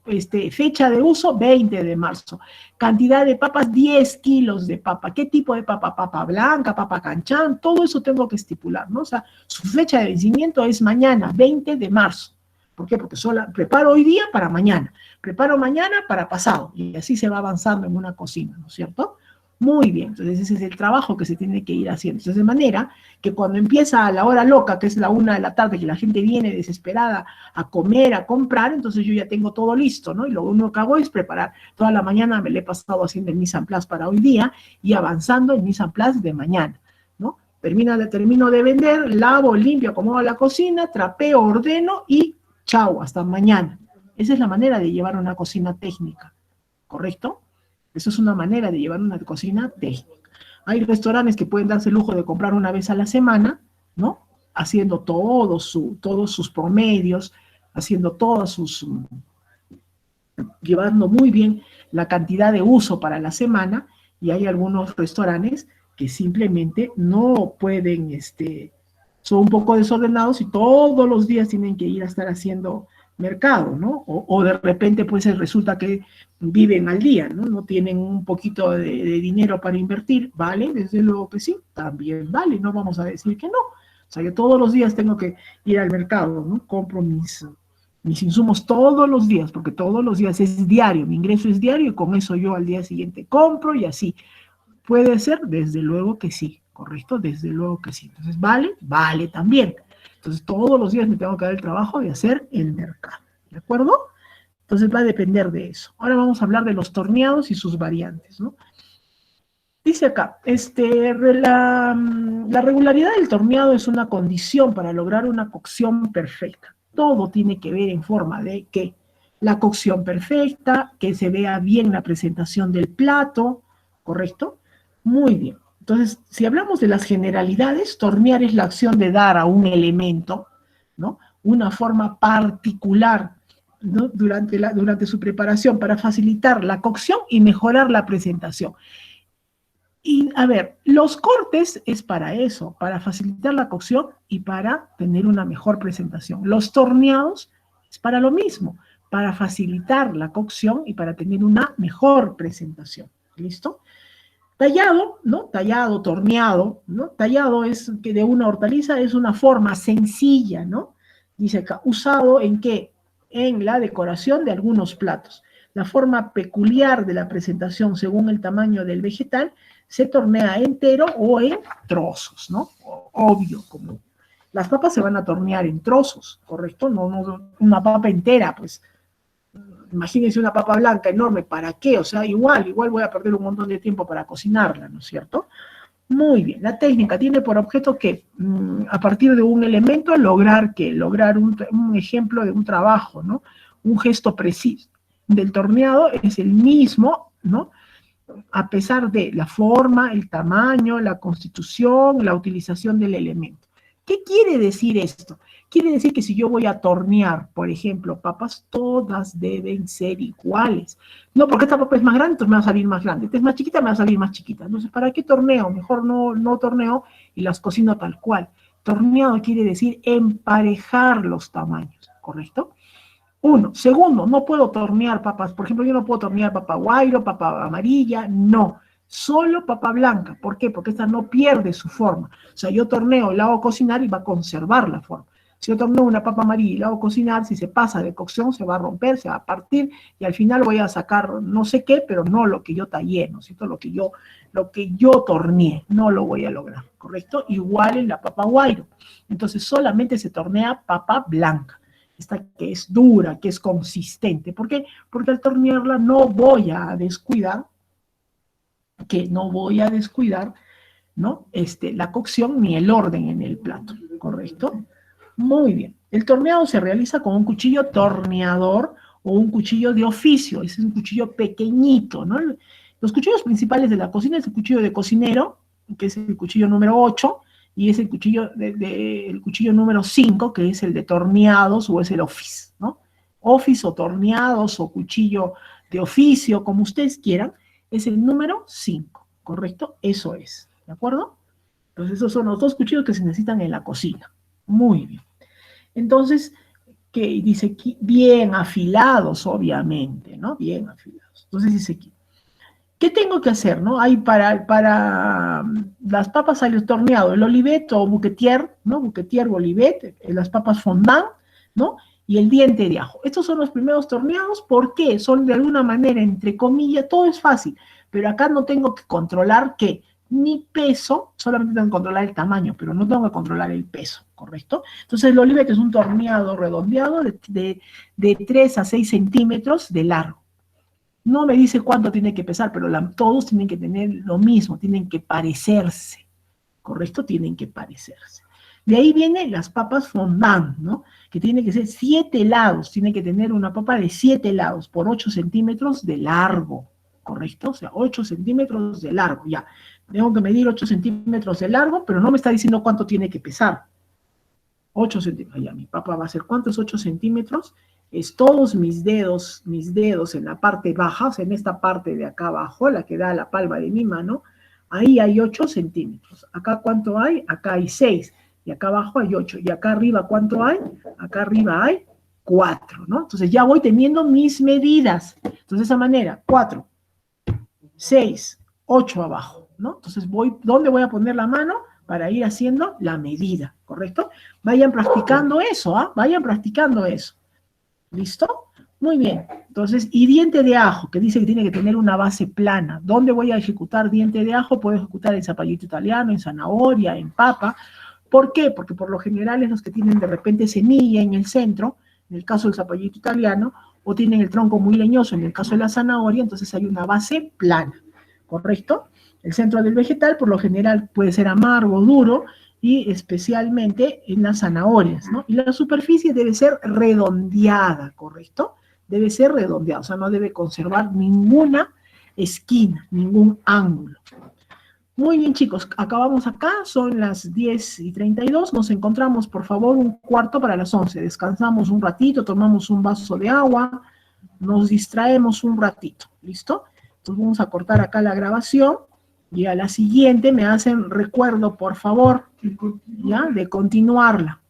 Fecha de uso, 20 de marzo. Cantidad de papas, 10 kilos de papa. ¿Qué tipo de papa? Papa blanca, papa canchán, todo eso tengo que estipular, ¿no? O sea, su fecha de vencimiento es mañana, 20 de marzo. ¿Por qué? Porque preparo hoy día para mañana, preparo mañana para pasado, y así se va avanzando en una cocina, ¿no es cierto? Muy bien, entonces ese es el trabajo que se tiene que ir haciendo. Entonces, de manera que cuando empieza a la hora loca, que es la 1 de la tarde, que la gente viene desesperada a comer, a comprar, entonces yo ya tengo todo listo, ¿no? Y lo único que hago es preparar. Toda la mañana me le he pasado haciendo el mise en place para hoy día y avanzando el mise en place de mañana, ¿no? Termino de vender, lavo, limpio, acomodo la cocina, trapeo, ordeno y chao, hasta mañana. Esa es la manera de llevar una cocina técnica, ¿correcto? Eso es una manera de llevar una cocina técnica. Hay restaurantes que pueden darse el lujo de comprar una vez a la semana, ¿no? Haciendo todos sus promedios, haciendo llevando muy bien la cantidad de uso para la semana, y hay algunos restaurantes que simplemente no pueden, son un poco desordenados y todos los días tienen que ir a estar haciendo mercado, ¿no? O de repente pues resulta que viven al día, ¿no? No tienen un poquito de dinero para invertir, ¿vale? Desde luego que sí, también vale, no vamos a decir que no. O sea, yo todos los días tengo que ir al mercado, ¿no? Compro mis insumos todos los días, porque todos los días es diario, mi ingreso es diario y con eso yo al día siguiente compro y así. ¿Puede ser? Desde luego que sí, ¿correcto? Desde luego que sí. Entonces, ¿vale? Vale también. Entonces, todos los días me tengo que dar el trabajo de hacer el mercado, ¿de acuerdo? Entonces, va a depender de eso. Ahora vamos a hablar de los torneados y sus variantes, ¿no? Dice acá, la regularidad del torneado es una condición para lograr una cocción perfecta. Todo tiene que ver en forma de que la cocción perfecta, que se vea bien la presentación del plato, ¿correcto? Muy bien. Entonces, si hablamos de las generalidades, tornear es la acción de dar a un elemento, ¿no? Una forma particular, ¿no? Durante su preparación para facilitar la cocción y mejorar la presentación. Y a ver, los cortes es para eso, para facilitar la cocción y para tener una mejor presentación. Los torneados es para lo mismo, para facilitar la cocción y para tener una mejor presentación. ¿Listo? Tallado, ¿no? Tallado, torneado, ¿no? Tallado es que de una hortaliza es una forma sencilla, ¿no? Dice acá, usado ¿en qué? En la decoración de algunos platos. La forma peculiar de la presentación según el tamaño del vegetal se tornea entero o en trozos, ¿no? Obvio, como las papas se van a tornear en trozos, ¿correcto? No una papa entera, pues imagínense una papa blanca enorme, ¿para qué? O sea, igual voy a perder un montón de tiempo para cocinarla, ¿no es cierto? Muy bien, la técnica tiene por objeto que a partir de un elemento lograr un ejemplo de un trabajo, ¿no? Un gesto preciso del torneado es el mismo, ¿no? A pesar de la forma, el tamaño, la constitución, la utilización del elemento. ¿Qué quiere decir esto? Quiere decir que si yo voy a tornear, por ejemplo, papas, todas deben ser iguales. No, porque esta papa es más grande, entonces me va a salir más grande. Esta es más chiquita, me va a salir más chiquita. Entonces, ¿para qué torneo? Mejor no torneo y las cocino tal cual. Torneado quiere decir emparejar los tamaños, ¿correcto? Uno. Segundo, no puedo tornear papas. Por ejemplo, yo no puedo tornear papa guairo, papa amarilla, no. Solo papa blanca. ¿Por qué? Porque esta no pierde su forma. O sea, yo torneo, la hago cocinar y va a conservar la forma. Si yo torneo una papa amarilla y la hago cocinar, si se pasa de cocción, se va a romper, se va a partir, y al final voy a sacar no sé qué, pero no lo que yo tallé, ¿no es cierto? Lo que yo torneé, no lo voy a lograr, ¿correcto? Igual en la papa guairo. Entonces, solamente se tornea papa blanca. Esta que es dura, que es consistente. ¿Por qué? Porque al tornearla no voy a descuidar, ¿no? La cocción ni el orden en el plato, ¿correcto? Muy bien. El torneado se realiza con un cuchillo torneador o un cuchillo de oficio. Ese es un cuchillo pequeñito, ¿no? Los cuchillos principales de la cocina es el cuchillo de cocinero, que es el cuchillo número 8, y es el cuchillo, el cuchillo número 5, que es el de torneados o es el office, ¿no? Office o torneados o cuchillo de oficio, como ustedes quieran, es el número 5, ¿correcto? Eso es, ¿de acuerdo? Entonces esos son los dos cuchillos que se necesitan en la cocina. Muy bien. Entonces, que dice aquí, bien afilados, obviamente, ¿no? Bien afilados. Entonces dice aquí, ¿qué tengo que hacer, no? Hay para las papas hay el torneado, el olivet o bouquetier, ¿no? Bouquetier o olivet, las papas fondant, ¿no? Y el diente de ajo. Estos son los primeros torneados, ¿por qué? Son de alguna manera, entre comillas, todo es fácil, pero acá no tengo que controlar qué, ni peso, solamente tengo que controlar el tamaño, pero no tengo que controlar el peso, ¿correcto? Entonces el olivet es un torneado redondeado de 3 a 6 centímetros de largo. No me dice cuánto tiene que pesar, pero todos tienen que tener lo mismo, tienen que parecerse, ¿correcto? Tienen que parecerse. De ahí vienen las papas fondant, ¿no? Que tienen que ser 7 lados, tiene que tener una papa de 7 lados por 8 centímetros de largo, ¿correcto? O sea, 8 centímetros de largo, ya. Tengo que medir 8 centímetros de largo, pero no me está diciendo cuánto tiene que pesar. 8 centímetros, ya, mi papa va a ser, ¿cuánto es 8 centímetros? Es todos mis dedos en la parte baja, o sea, en esta parte de acá abajo, la que da a la palma de mi mano, ahí hay 8 centímetros. Acá, ¿cuánto hay? Acá hay 6, y acá abajo hay 8. Y acá arriba, ¿cuánto hay? Acá arriba hay 4, ¿no? Entonces ya voy teniendo mis medidas. Entonces, de esa manera, 4, 6, 8 abajo, ¿no? Entonces, ¿dónde voy a poner la mano? Para ir haciendo la medida, ¿correcto? Vayan practicando eso, ¿ah? Vayan practicando eso. ¿Listo? Muy bien. Entonces, y diente de ajo, que dice que tiene que tener una base plana. ¿Dónde voy a ejecutar diente de ajo? Puedo ejecutar en zapallito italiano, en zanahoria, en papa. ¿Por qué? Porque por lo general es los que tienen de repente semilla en el centro, en el caso del zapallito italiano, o tienen el tronco muy leñoso, en el caso de la zanahoria, entonces hay una base plana, ¿correcto? El centro del vegetal, por lo general, puede ser amargo, duro, y especialmente en las zanahorias, ¿no? Y la superficie debe ser redondeada, ¿correcto? Debe ser redondeada, o sea, no debe conservar ninguna esquina, ningún ángulo. Muy bien, chicos, acabamos acá, son las 10:32, nos encontramos, por favor, un cuarto para las 11, descansamos un ratito, tomamos un vaso de agua, nos distraemos un ratito, ¿listo? Entonces vamos a cortar acá la grabación. Y a la siguiente me hacen recuerdo, por favor, ¿ya? De continuarla.